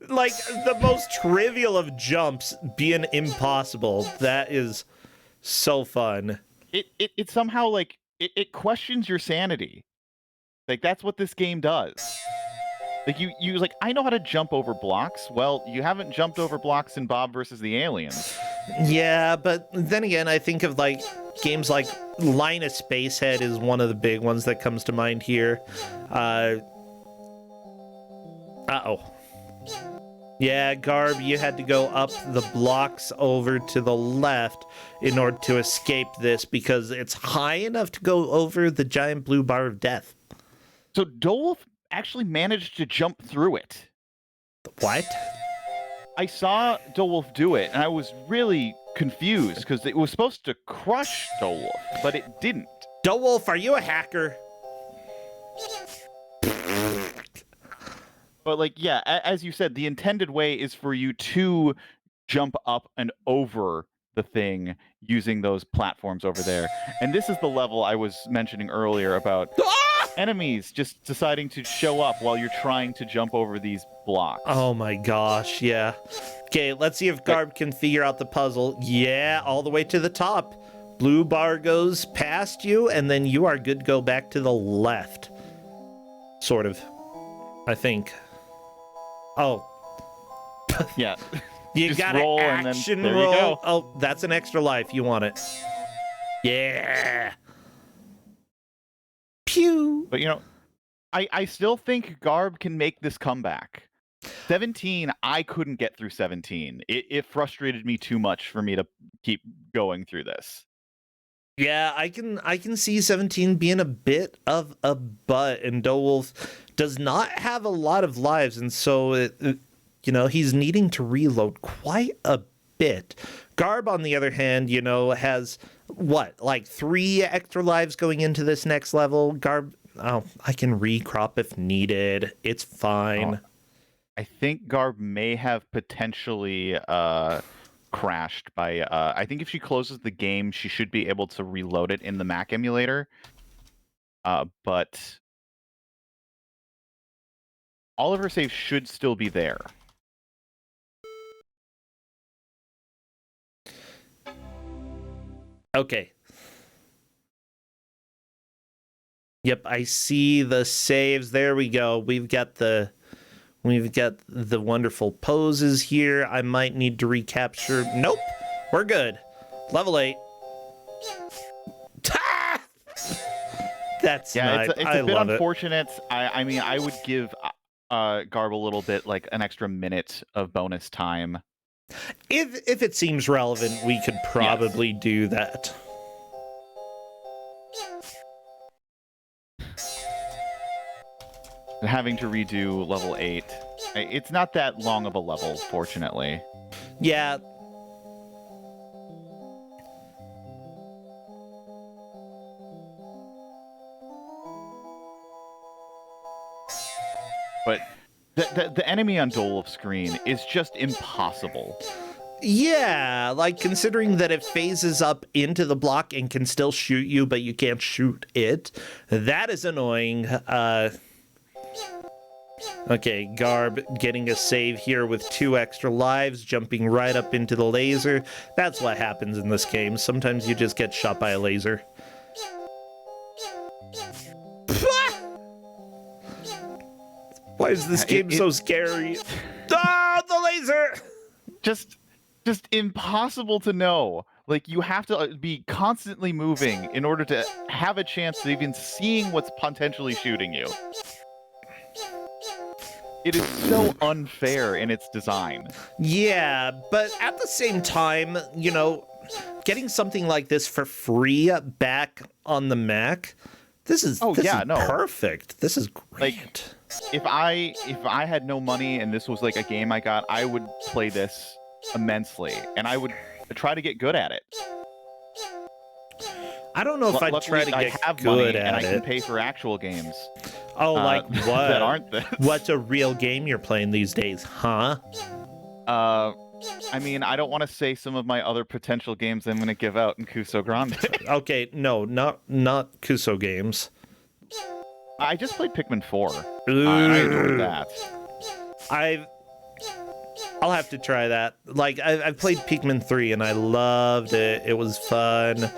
Like the most trivial of jumps being impossible. That is so fun. It somehow like it questions your sanity. Like that's what this game does. Like you like, I know how to jump over blocks. Well, you haven't jumped over blocks in Bob versus the Aliens. Yeah, but then again, I think of like games like Linus Spacehead is one of the big ones that comes to mind here. Yeah, Garb, you had to go up the blocks over to the left in order to escape this because it's high enough to go over the giant blue bar of death. So Dowolf actually managed to jump through it. What? I saw Dowolf do it, and I was really confused because it was supposed to crush Dowolf, but it didn't. Dowolf, are you a hacker? But like, yeah, as you said, the intended way is for you to jump up and over the thing using those platforms over there. And this is the level I was mentioning earlier about enemies just deciding to show up while you're trying to jump over these blocks. Oh my gosh, yeah. Okay, let's see if Garb can figure out the puzzle. Yeah, all the way to the top. Blue bar goes past you, and then you are good to go back to the left. Sort of. I think. Oh. Yeah. You just got roll an and then action there roll. you go. Oh, that's an extra life. You want it. Yeah. Pew. But you know, I still think Garb can make this comeback. 17, I couldn't get through 17. It frustrated me too much for me to keep going through this. Yeah, I can see 17 being a bit of a butt, and Dowolf does not have a lot of lives, and so he's needing to reload quite a bit. Garb, on the other hand, has like 3 extra lives going into this next level. Garb, I can recrop if needed. It's fine. I think Garb may have potentially crashed by I think if she closes the game, she should be able to reload it in the Mac emulator. But all of her saves should still be there. Okay. Yep, I see the saves. There we go. We've got the wonderful poses here. I might need to recapture. Nope. We're good. Level 8. That's nice. It's a bit unfortunate. I mean, I would give Garb a little bit, like an extra minute of bonus time. If it seems relevant, we could probably do that. Having to redo level 8. It's not that long of a level, fortunately. Yeah. But the enemy on Dowolf's screen is just impossible. Yeah, like considering that it phases up into the block and can still shoot you, but you can't shoot it. That is annoying. Okay, Garb getting a save here with 2 extra lives, jumping right up into the laser. That's what happens in this game. Sometimes you just get shot by a laser. Why is this game so scary? Ah, the laser! Just impossible to know. Like, you have to be constantly moving in order to have a chance of even seeing what's potentially shooting you. It is so unfair in its design. Yeah, but at the same time, getting something like this for free back on the Mac, this is perfect. This is great. Like, if I had no money and this was like a game I got, I would play this immensely, and I would try to get good at it. I don't know if I'd try to get good at it. And I can pay for actual games. Oh, like what? That aren't this. What's a real game you're playing these days, huh? I mean, I don't want to say some of my other potential games I'm going to give out in Kusog7ande. Okay, no, not Kuso games. I just played Pikmin 4. I enjoyed that. I'll have to try that. Like, I've played Pikmin 3 and I loved it. It was fun.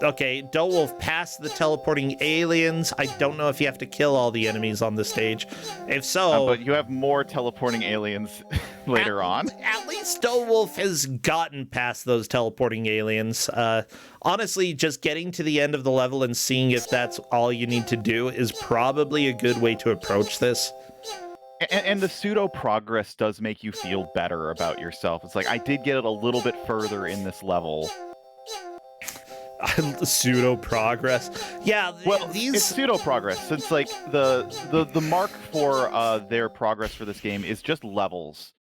Okay, Dowolf passed the teleporting aliens. I don't know if you have to kill all the enemies on the stage. If so... but you have more teleporting aliens later on. At least Dowolf has gotten past those teleporting aliens. Honestly, just getting to the end of the level and seeing if that's all you need to do is probably a good way to approach this. And the pseudo progress does make you feel better about yourself. It's like, I did get it a little bit further in this level. Pseudo progress. Yeah, well, it's pseudo progress, since like the mark for their progress for this game is just levels.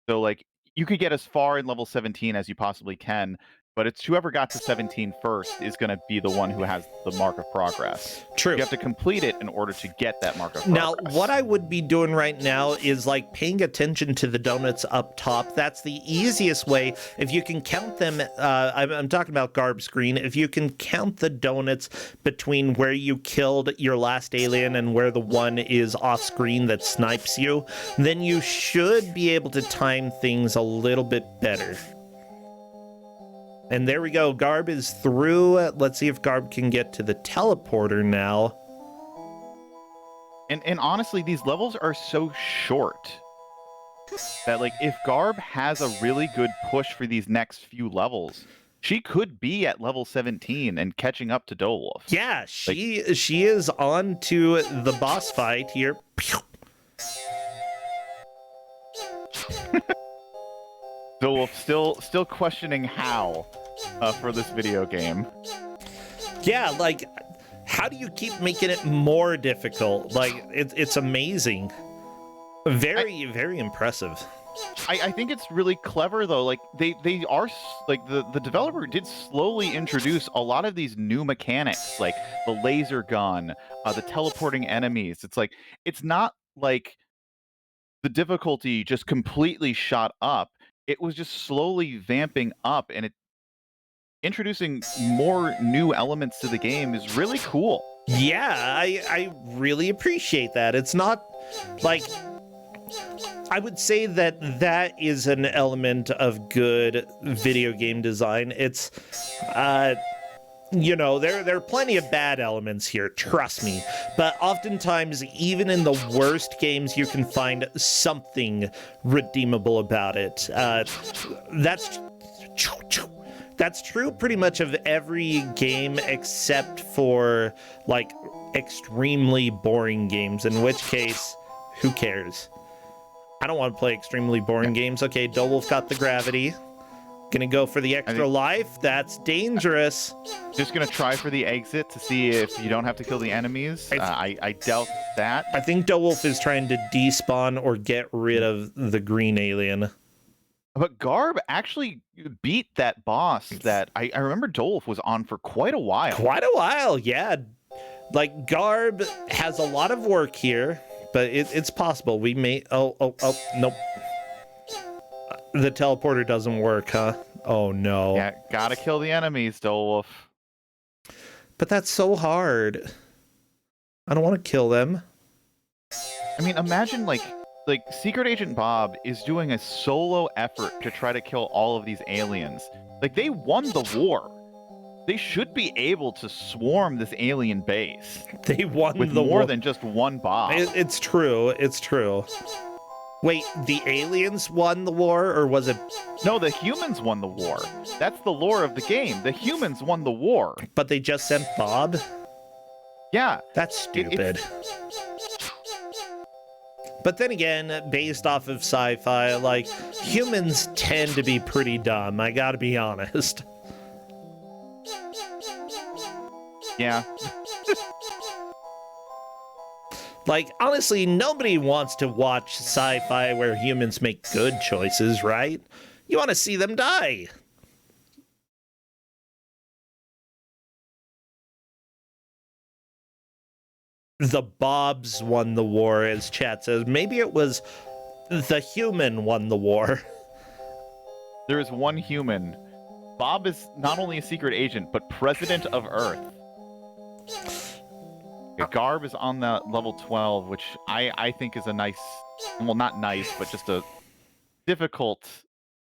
So like, you could get as far in level 17 as you possibly can, but it's whoever got to 17 first is going to be the one who has the mark of progress. True. You have to complete it in order to get that mark of progress. Now, what I would be doing right now is like paying attention to the donuts up top. That's the easiest way. If you can count them, I'm talking about Garb screen. If you can count the donuts between where you killed your last alien and where the one is off screen that snipes you, then you should be able to time things a little bit better. And there we go. Garb is through. Let's see if Garb can get to the teleporter now. And honestly, these levels are so short that, like, if Garb has a really good push for these next few levels, she could be at level 17 and catching up to Dowolf. Yeah, she is on to the boss fight here. So still questioning how for this video game. Yeah, like, how do you keep making it more difficult? Like, it's amazing. Very impressive. I think it's really clever though. Like they are like the developer did slowly introduce a lot of these new mechanics, like the laser gun, the teleporting enemies. It's like it's not like the difficulty just completely shot up. It was just slowly vamping up, and it introducing more new elements to the game is really cool. Yeah, I really appreciate that. It's not like, I would say that is an element of good video game design. It's, there are plenty of bad elements here, trust me. But oftentimes, even in the worst games, you can find something redeemable about it. That's true pretty much of every game except for, like, extremely boring games, in which case, who cares? I don't want to play extremely boring games. Okay, Dolwolf got the gravity. Gonna go for the extra life. That's dangerous. Just gonna try for the exit to see if you don't have to kill the enemies. I doubt that. I think Dolwolf is trying to despawn or get rid of the green alien. But Garb actually beat that boss that I remember Dolph was on for quite a while. Quite a while, yeah. Like, Garb has a lot of work here, but it's possible. We may... Oh, nope. The teleporter doesn't work, huh? Oh, no. Yeah, gotta kill the enemies, Dolph. But that's so hard. I don't want to kill them. I mean, imagine, like Secret Agent Bob is doing a solo effort to try to kill all of these aliens. Like, they won the war. They should be able to swarm this alien base. They won with the war. With more than just one Bob. It's true. It's true. Wait, the aliens won the war, or was it... No, the humans won the war. That's the lore of the game. The humans won the war. But they just sent Bob? Yeah. That's stupid. But then again, based off of sci-fi, like, humans tend to be pretty dumb, I gotta be honest. Yeah. Like, honestly, nobody wants to watch sci-fi where humans make good choices, right? You want to see them die. The Bobs won the war, as chat says. Maybe it was the human won the war. There is one human. Bob is not only a secret agent, but president of Earth. Garb is on the level 12, which I think is a nice, well, not nice, but just a difficult,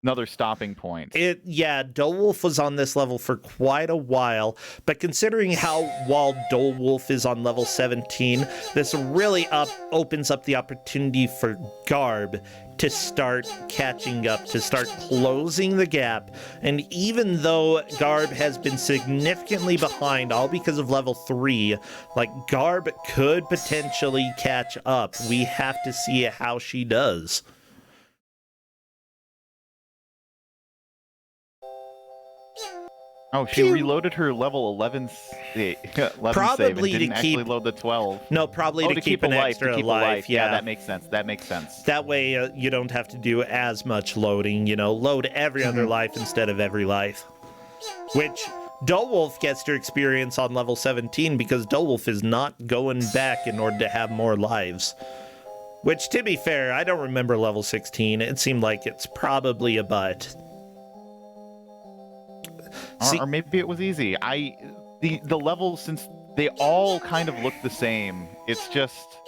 another stopping point. Yeah, Dolwolf was on this level for quite a while, but considering how while Dolwolf is on level 17, this really opens up the opportunity for Garb to start catching up, to start closing the gap. And even though Garb has been significantly behind, all because of level 3, like, Garb could potentially catch up. We have to see how she does. Oh, she reloaded her level 11 probably save and didn't to actually keep load the 12. No, probably to keep an extra life. Yeah, that makes sense. That way you don't have to do as much loading, load every other life instead of every life. Which Dolwolf gets to experience on level 17 because Dolwolf is not going back in order to have more lives. Which, to be fair, I don't remember level 16. It seemed like it's probably a butt. Or maybe it was easy. The levels, since they all kind of look the same, it's just,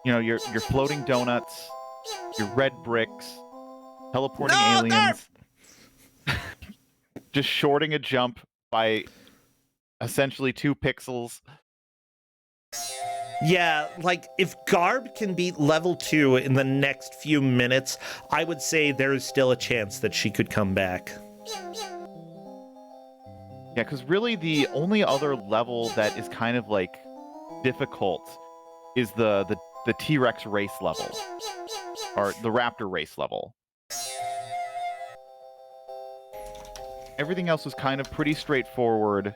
your floating donuts, your red bricks, teleporting aliens, just shorting a jump by essentially 2 pixels. Yeah, like, if Garb can beat level 2 in the next few minutes, I would say there is still a chance that she could come back. Yeah, because really the only other level that is kind of, like, difficult is the T-Rex race level. or the raptor race level. Everything else was kind of pretty straightforward.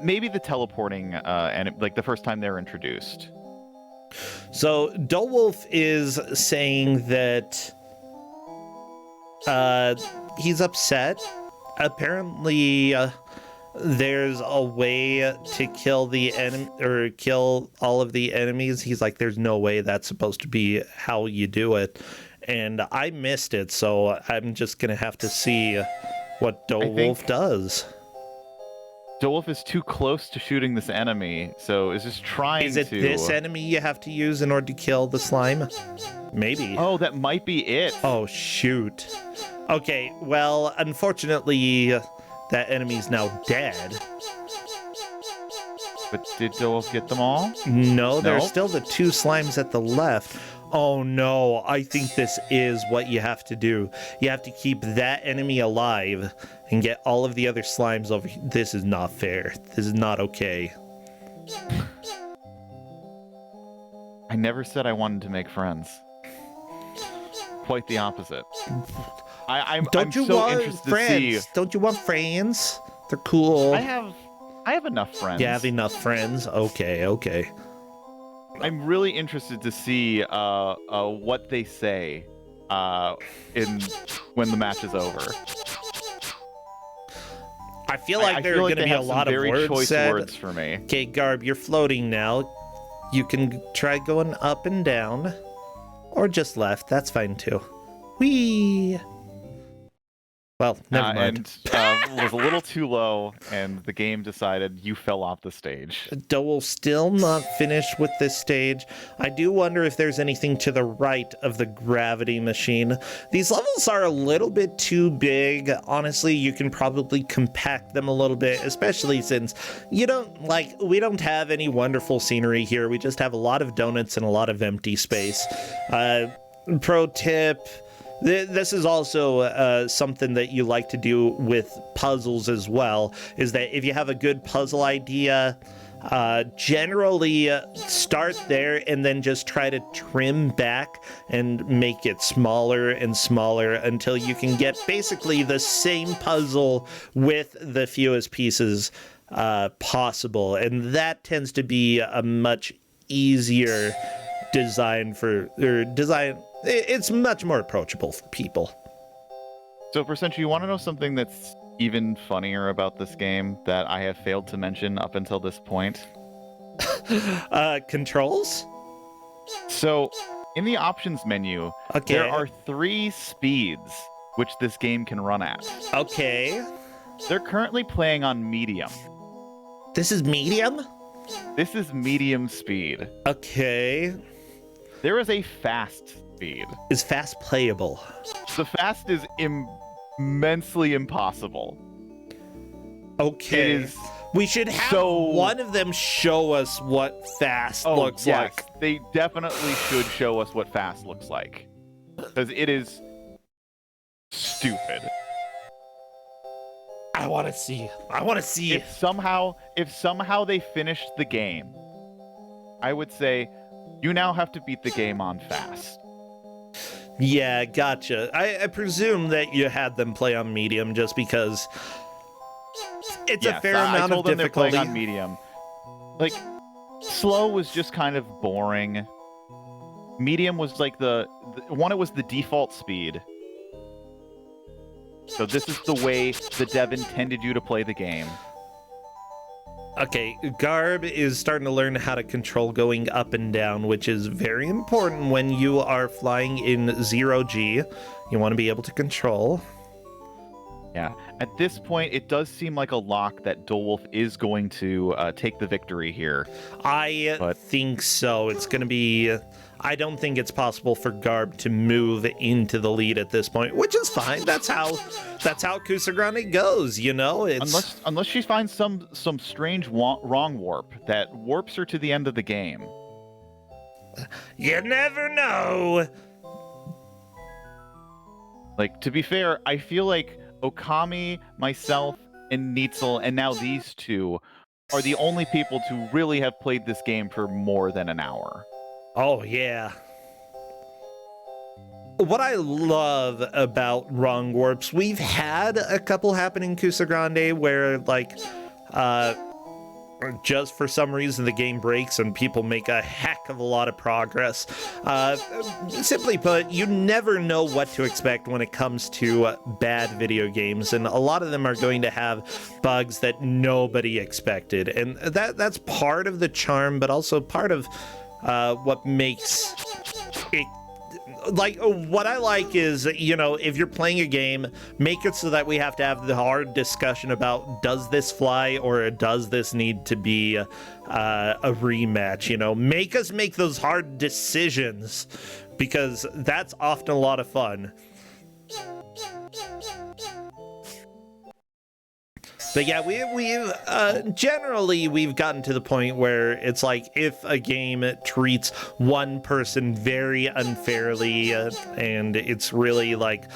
Maybe the teleporting, like the first time they're introduced. So Dolwolf is saying that he's upset. Apparently, there's a way to kill the enemy or kill all of the enemies. He's like, there's no way that's supposed to be how you do it, and I missed it. So I'm just gonna have to see what Dolwolf does. Dolwolf is too close to shooting this enemy, so is just trying to... Is it this enemy you have to use in order to kill the slime? Maybe. Oh, that might be it. Oh, shoot. Okay, well, unfortunately, that enemy's now dead. But did Dolwolf get them all? No, there's Nope. still the 2 slimes at the left. Oh no, I think this is what you have to do. You have to keep that enemy alive and get all of the other slimes over here. This is not fair. This is not okay. I never said I wanted to make friends. Quite the opposite. I'm so interested to see... Don't you want friends? They're cool. I have enough friends. You have enough friends? Okay. I'm really interested to see what they say when the match is over. I feel like there are going to be a lot of very words choice said. words for me. Okay, Garb, you're floating now. You can try going up and down, or just left. That's fine too. Whee! Well, never mind. And was a little too low, and the game decided you fell off the stage. Will still not finished with this stage. I do wonder if there's anything to the right of the gravity machine. These levels are a little bit too big. Honestly, you can probably compact them a little bit, especially since we don't have any wonderful scenery here. We just have a lot of donuts and a lot of empty space. Pro tip. This is also something that you like to do with puzzles as well, is that if you have a good puzzle idea, generally start there and then just try to trim back and make it smaller and smaller until you can get basically the same puzzle with the fewest pieces possible. And that tends to be a much easier design. It's much more approachable for people. So, Percentia, you want to know something that's even funnier about this game that I have failed to mention up until this point? Controls? So, in the options menu, there are 3 speeds which this game can run at. Okay. They're currently playing on medium. This is medium? This is medium speed. Okay. There is a fast speed. Is fast playable? The fast is immensely impossible. Okay. We should have one of them show us what fast looks like. They definitely should show us what fast looks like. Because it is stupid. I want to see. If somehow they finished the game, I would say you now have to beat the game on fast. Yeah, gotcha. I presume that you had them play on medium just because it's a fair amount of difficulty. They're playing on medium. Like, slow was just kind of boring. Medium was like it was the default speed. So this is the way the dev intended you to play the game. Okay, Garb is starting to learn how to control going up and down, which is very important when you are flying in 0G. You want to be able to control. Yeah, at this point, it does seem like a lock that Dolwolf is going to take the victory here. I think so. It's going to be... I don't think it's possible for Garb to move into the lead at this point, which is fine. That's how Kusog7ande goes, you know? Unless she finds some strange wrong warp that warps her to the end of the game. You never know. Like, to be fair, I feel like Okami, myself, and Neitzel, and now these two are the only people to really have played this game for more than an hour. Oh, yeah. what I love about wrong warps, we've had a couple happen in Kusog7ande where, like, just for some reason the game breaks and people make a heck of a lot of progress. Simply put, you never know what to expect when it comes to bad video games, and a lot of them are going to have bugs that nobody expected, and that's part of the charm, but also part of what makes it. Like, what I like is, you know, if you're playing a game, make it so that we have to have the hard discussion about, does this fly or does this need to be a rematch, you know? Make us make those hard decisions, because that's often a lot of fun. But yeah, we've generally we've gotten to the point where it's like, if a game treats one person very unfairly and it's really like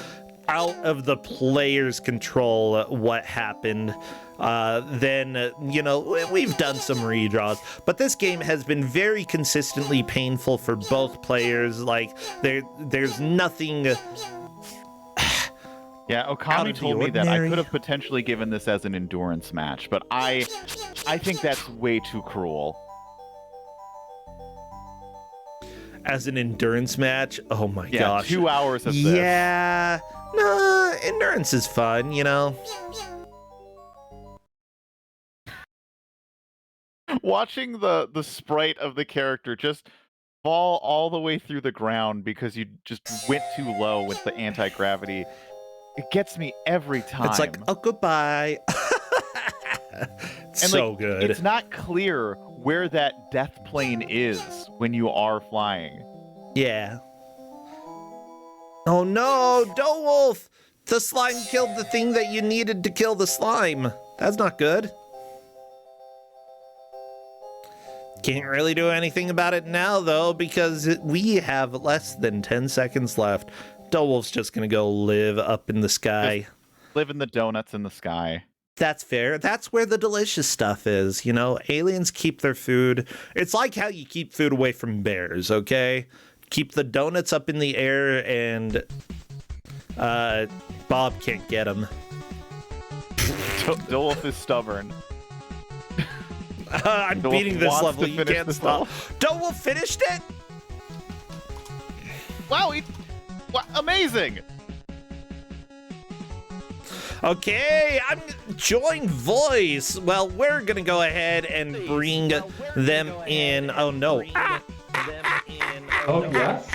out of the player's control what happened, then you know, we've done some redraws. But this game has been very consistently painful for both players. Like, there's nothing. Yeah, Okami told me that I could have potentially given this as an endurance match, but I think that's way too cruel. As an endurance match? Oh my gosh. 2 hours of this. Yeah. No, endurance is fun, you know? Watching the sprite of the character just fall all the way through the ground because you just went too low with the anti-gravity, it gets me every time. It's like, oh, goodbye. So like, good. It's not clear where that death plane is when you are flying. Yeah. Oh no, Wolf! The slime killed the thing that you needed to kill the slime. That's not good. Can't really do anything about it now, though, because we have less than 10 seconds left. Wolf's just gonna go live up in the sky. Just live in the donuts in the sky. That's fair. That's where the delicious stuff is, you know? Aliens keep their food. It's like how you keep food away from bears, okay? Keep the donuts up in the air, and Bob can't get them. Wolf is stubborn. I'm beating this level. You can't stop. Wolf finished it? Wow, amazing! Okay, I'm join voice. Well, we're gonna go ahead and bring them in. Oh no. Oh, yes?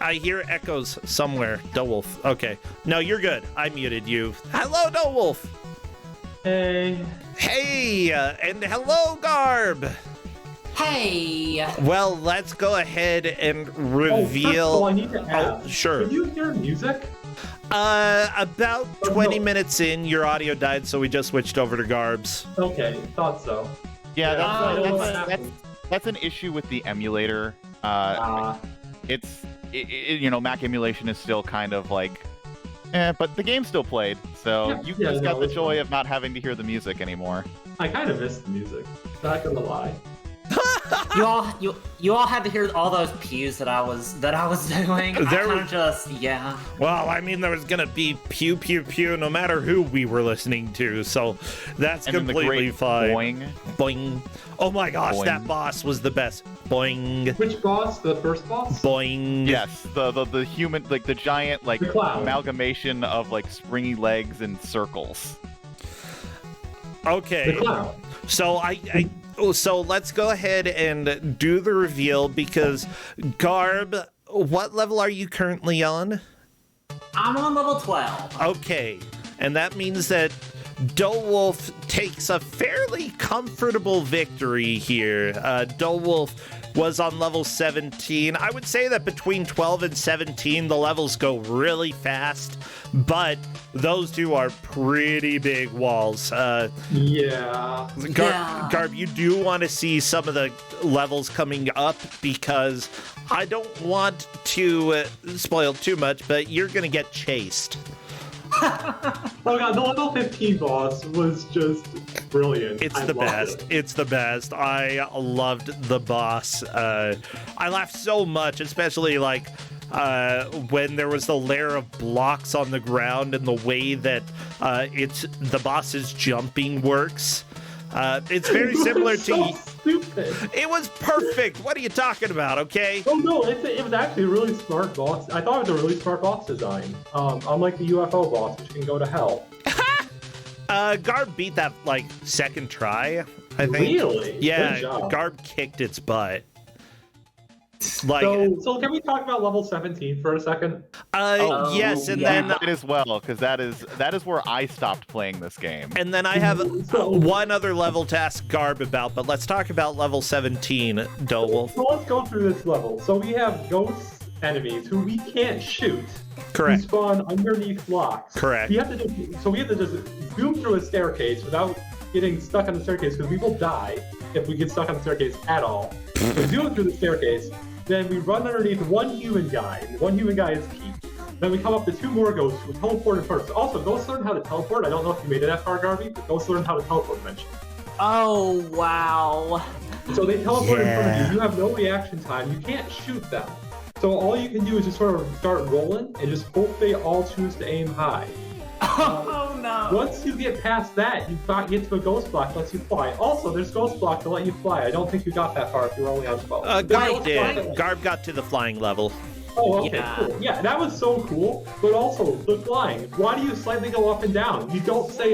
I hear echoes somewhere. Wolf. Okay. No, you're good. I muted you. Hello, Wolf. Hey. Hey, and hello, Garb. Hey! Well, let's go ahead and reveal. First of all, I need to ask. Sure. Can you hear music? About 20 minutes in, your audio died, so we just switched over to Garb's. Okay, thought so. Yeah, that's an issue with the emulator. You know, Mac emulation is still kind of like, but the game still played, so you just got the joy of not having to hear the music anymore. I kind of missed the music. Not gonna lie. You all had to hear all those pews that I was doing. Well, I mean, there was gonna be pew pew pew no matter who we were listening to, so that's completely fine. Boing. Boing. Oh my gosh, Boing. that boss was the best. Boing. Which boss? The first boss? Boing. Yes, the human, like the giant, like amalgamation of like springy legs and circles. Okay. The clown. So so let's go ahead and do the reveal, because Garb, what level are you currently on? I'm on level 12. Okay, and that means that Wolf takes a fairly comfortable victory here. Wolf was on level 17. I would say that between 12 and 17, the levels go really fast, but those two are pretty big walls. Yeah. Garb, you do want to see some of the levels coming up, because I don't want to spoil too much, but you're going to get chased. Oh god, the level 15 boss was just brilliant. It's the best. It's the best. I loved the boss. I laughed so much, especially like when there was the layer of blocks on the ground and the way that the boss's jumping works. It's very similar to. Stupid. It was perfect. What are you talking about? Okay. Oh no, it was actually a really smart boss. I thought it was a really smart boss design. Unlike the UFO boss, which can go to hell. Garb beat that like second try, I think. Really? Yeah, Good job. Garb kicked its butt. Like, So can we talk about level 17 for a second? yes, and yeah. then Might as well, because that is where I stopped playing this game. and then I have one other level to ask Garb about, but let's talk about level 17, Dowolf. So let's go through this level. So we have ghost enemies who we can't shoot. Correct. Who spawn underneath blocks. Correct. We have to just zoom through a staircase without getting stuck on the staircase because we will die if we get stuck on the staircase at all. We zoom through the staircase, then we run underneath one human guy. And one human guy is key. Then we come up to two more ghosts who teleport in first. Also, ghosts learn how to teleport. I don't know if you made it that far, Garvey, but ghosts learn how to teleport eventually. Oh, wow. So they teleport in front of you. You have no reaction time. You can't shoot them. So all you can do is just sort of start rolling and just hope they all choose to aim high. Oh, no. Once you get past that, you get to a ghost block that lets you fly. Also, there's ghost block to let you fly. I don't think you got that far if you were only on 12. Garb did. Garb got to the flying level. Oh, okay, Yeah. cool. Yeah, that was so cool. But also, the flying. Why do you slightly go up and down? You don't say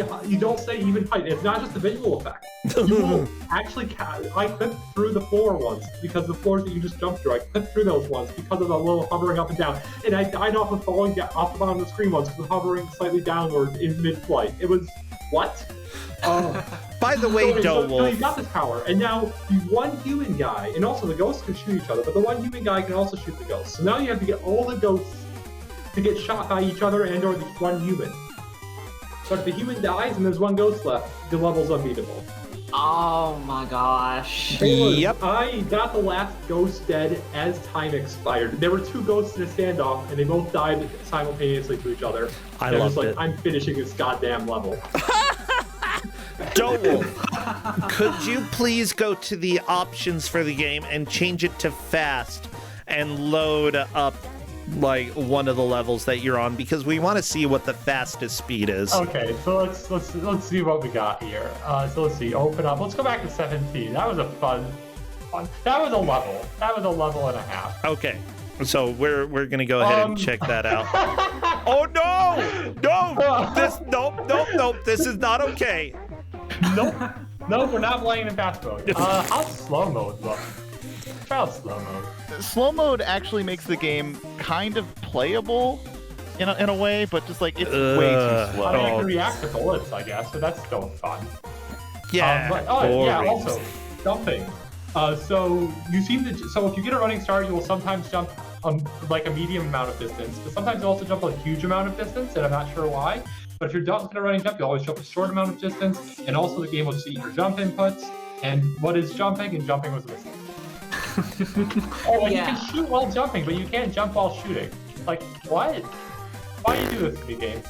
even height. It's not just a visual effect. You will actually. I clipped through the floor once because the floors that you just jumped through. I clipped through those ones because of the little hovering up and down, and I died off of falling down, off the bottom of the screen once because hovering slightly downward in mid-flight. It was what? By the way, So you Dowolf, got this power, and now the one human guy, and also the ghosts can shoot each other, but the one human guy can also shoot the ghosts. So now you have to get all the ghosts to get shot by each other and or the one human. But if the human dies and there's one ghost left, the level's unbeatable. Oh, my gosh. Yep. I got the last ghost dead as time expired. There were two ghosts in a standoff, and they both died simultaneously to each other. I And loved was like, it. I'm finishing this goddamn level. Dowolf, could you please go to the options for the game and change it to fast and load up like one of the levels that you're on, because we want to see what the fastest speed is. Okay, so let's see what we got here. So let's see. Open up. Let's go back to 17. That was a fun. That was a level. That was a level and a half. Okay, so we're gonna go ahead and check that out. Oh no! This is not okay. Nope. Nope, we're not playing in fast mode. How's slow mode look? Try out slow mode. Slow mode actually makes the game kind of playable in a way, but just like it's way too slow. I mean, I can react to bullets, I guess, so that's still fun. Yeah. Yeah, boring. also, jumping. So you seem to. So if you get a running start, you will sometimes jump like a medium amount of distance, but sometimes you also jump a huge amount of distance, and I'm not sure why. But if you're going to running jump, you always jump a short amount of distance, and also the game will just eat your jump inputs. And what is jumping? And jumping was missing. Oh, and you can shoot while jumping, but you can't jump while shooting. Like, what? Why do you do this to me, game?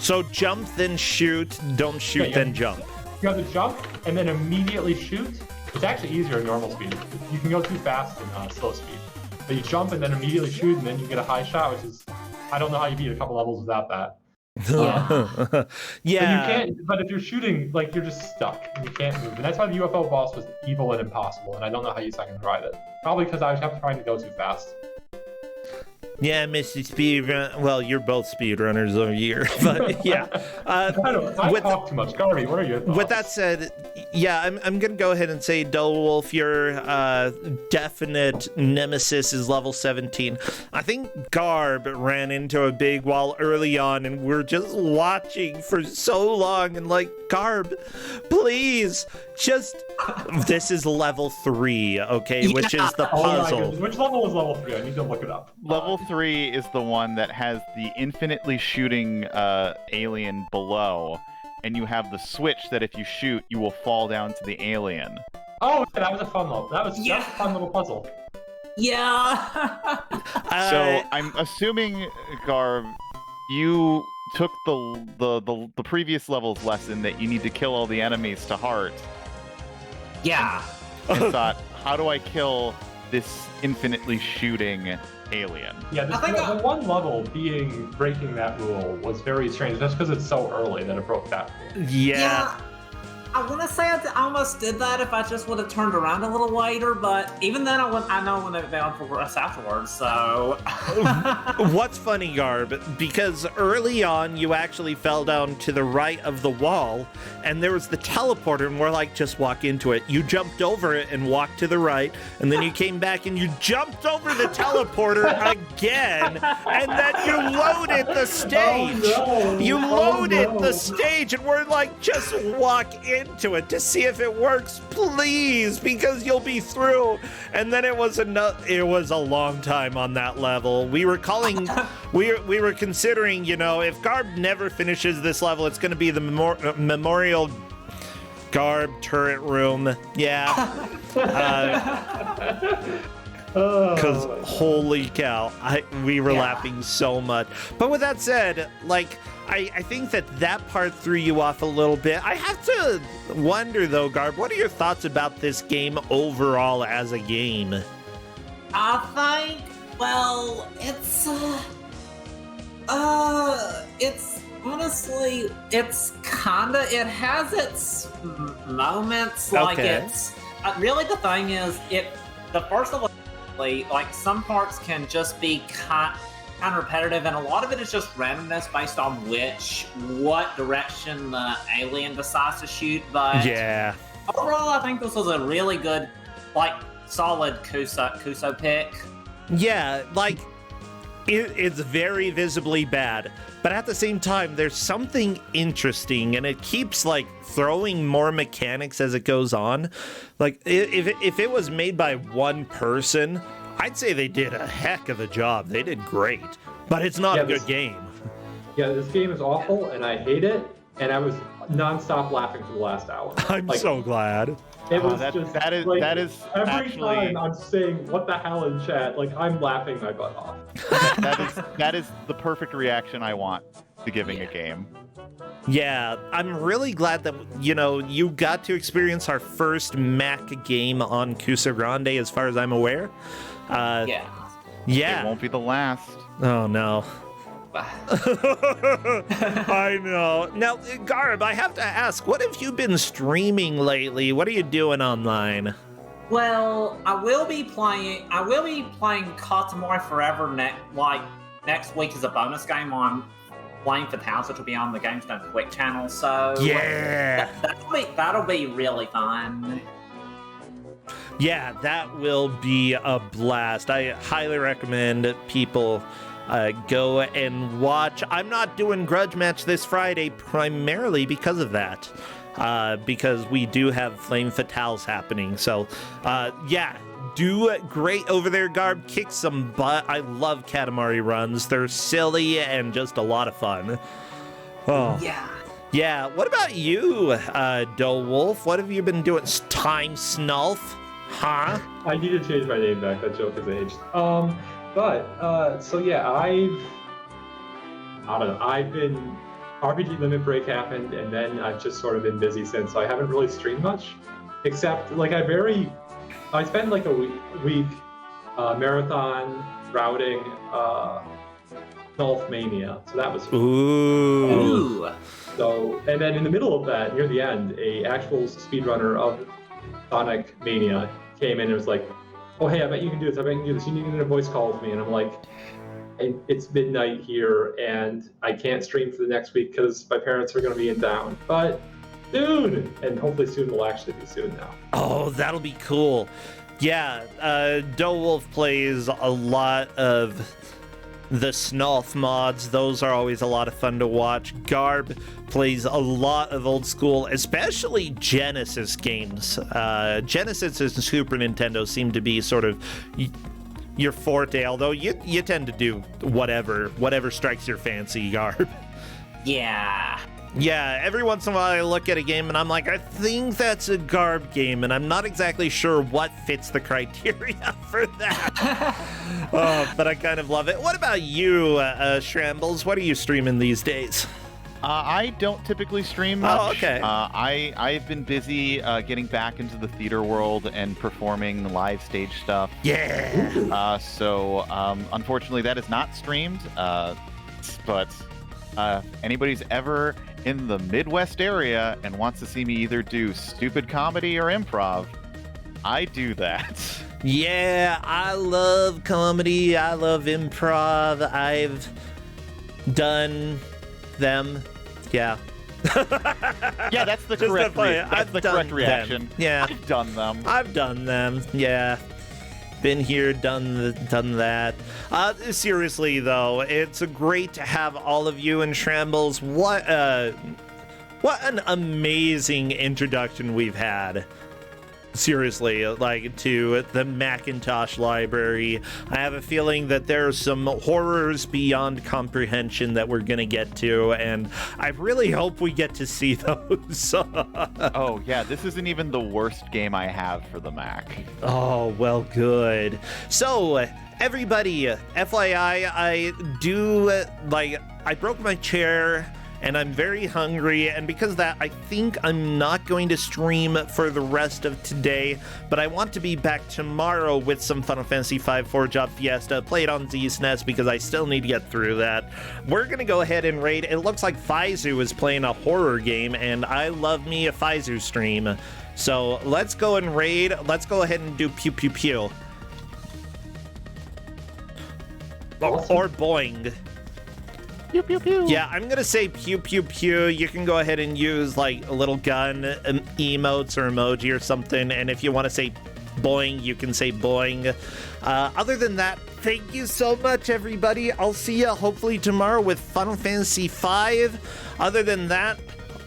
So jump, then shoot. Don't shoot, Yeah, then jump. You have to jump and then immediately shoot. It's actually easier at normal speed. You can go too fast in slow speed. But you jump and then immediately shoot, and then you get a high shot, which is, I don't know how you beat a couple levels without that. Yeah. Yeah. But you can't. But if you're shooting, like, you're just stuck and you can't move. And that's why the UFO boss was evil and impossible. And I don't know how you second tried it. Probably because I was trying to go too fast. Yeah, Mr. Speedrun. Well, you're both speedrunners over here, but yeah. I talk too much. Garvey, what are your thoughts? With that said, yeah, I'm gonna go ahead and say Dowolf, your definite nemesis is level 17. I think Garb ran into a big wall early on, and we're just watching for so long, and like, Garb, please, just. This is level 3, okay, which is the Oh my puzzle. goodness. Which level was level 3? I need to look it up. Level 3 is the one that has the infinitely shooting alien below, and you have the switch that if you shoot, you will fall down to the alien. Oh, that was a fun level. That's a fun little puzzle. Yeah. So I'm assuming, Garb, you took the previous level's lesson that you need to kill all the enemies to heart, Yeah. and thought, how do I kill this infinitely shooting alien. Yeah, the one level breaking that rule was very strange, just because it's so early that it broke that rule. Yeah. I want to say I almost did that if I just would have turned around a little later, but even then I know when they don't progress afterwards, so... What's funny, Garb, because early on you actually fell down to the right of the wall, and there was the teleporter, and we're like, just walk into it. You jumped over it and walked to the right, and then you came back and you jumped over the teleporter again, and then you loaded the stage. Oh, no. You loaded no. the stage, and we're like, just walk into it to see if it works, please, because you'll be through. And then it was a long time on that level. We were we were considering, if Garb never finishes this level, it's going to be the memorial Garb turret room. Yeah. Because holy cow, we were laughing so much. But with that said, I think that part threw you off a little bit. I have to wonder, though, Garb, what are your thoughts about this game overall as a game? I think, well, it's honestly, it has its moments. Okay. It's really, the thing is, the first of all, some parts can just be kind of repetitive, and a lot of it is just randomness based on what direction the alien decides to shoot. But Yeah. overall, I think this was a really good, solid Kuso pick. Yeah, it's very visibly bad, but at the same time, there's something interesting, and it keeps throwing more mechanics as it goes on. If it was made by one person, I'd say they did a heck of a job. They did great, but it's not a good game. Yeah, this game is awful, and I hate it, and I was nonstop laughing for the last hour. I'm so glad. It was that is every actually time I'm saying "what the hell" in chat, I'm laughing my butt off. that is the perfect reaction I want to giving a game. Yeah, I'm really glad that, you got to experience our first Mac game on Kusog7ande, as far as I'm aware. Yeah. Yeah. It won't be the last. Oh, no. I know. Now, Garb, I have to ask, what have you been streaming lately? What are you doing online? Well, I will be playing Katamari Forever next week as a bonus game on Playing for Towns, which will be on the Games Done Quick channel. So yeah, that'll be really fun. Yeah, that will be a blast. I highly recommend people go and watch. I'm not doing Grudge Match this Friday primarily because of that. Because we do have Flame Fatales happening. So, yeah, do great over there, Garb. Kick some butt. I love Katamari runs. They're silly and just a lot of fun. Oh. Yeah. Yeah, what about you, Doe Wolf? What have you been doing? Time Snulf? Huh? I need to change my name back. That joke has aged. So yeah, I've been RPG Limit Break happened, and then I've just sort of been busy since. So I haven't really streamed much, except I spent a week marathon routing Golf Mania. So that was fun. Ooh. Ooh. And then in the middle of that, near the end, a actual speedrunner of Sonic Mania came in and was like, "Oh hey, I bet you can do this. I bet you can do this. You need to get a voice call with me." And I'm like, "It's midnight here, and I can't stream for the next week because my parents are going to be in town. But soon, and hopefully soon will actually be soon now." Oh, that'll be cool. Yeah, Doe Wolf plays a lot of the Snulf mods. Those are always a lot of fun to watch. Garb plays a lot of old school, especially Genesis games. Genesis and Super Nintendo seem to be sort of your forte, although you tend to do whatever strikes your fancy, Garb. Yeah. Yeah, every once in a while I look at a game and I'm like, I think that's a Garb game, and I'm not exactly sure what fits the criteria for that. But I kind of love it. What about you, Shrambles? What are you streaming these days? I don't typically stream much. Oh, okay. I've been busy getting back into the theater world and performing live stage stuff. Yeah. So unfortunately, that is not streamed. But anybody's ever in the Midwest area and wants to see me either do stupid comedy or improv, I do that. Yeah, I love comedy. I love improv. I've done them. Yeah. Yeah, that's the Just correct, funny. that's I've the done correct them. reaction. Yeah. I've done them. I've done them. Yeah. Been here, done that. Seriously though, it's great to have all of you in Shambles. What an amazing introduction we've had. Seriously, like, to the Macintosh library. I have a feeling that there are some horrors beyond comprehension that we're gonna get to, and I really hope we get to see those. Oh yeah, this isn't even the worst game I have for the Mac. Oh, well, good. So, everybody, FYI, I broke my chair, and I'm very hungry, and because of that, I think I'm not going to stream for the rest of today, but I want to be back tomorrow with some Final Fantasy V 4-Job Fiesta, play it on ZSNES because I still need to get through that. We're gonna go ahead and raid. It looks like Faizu is playing a horror game, and I love me a Faizu stream. So let's go and raid. Let's go ahead and do pew pew pew. Or boing. Pew pew pew. Yeah, I'm gonna say pew pew pew. You can go ahead and use like a little gun emotes or emoji or something, and if you want to say boing, you can say boing. Other than that, thank you so much, everybody. I'll see you hopefully tomorrow with Final Fantasy V. Other than that,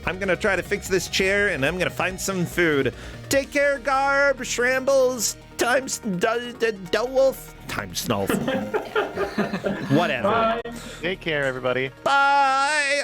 I'm gonna try to fix this chair, and I'm gonna find some food. Take care, Garb, Shrambles, times Wolf, times Snulf. Whatever. Bye. Take care, everybody. Bye.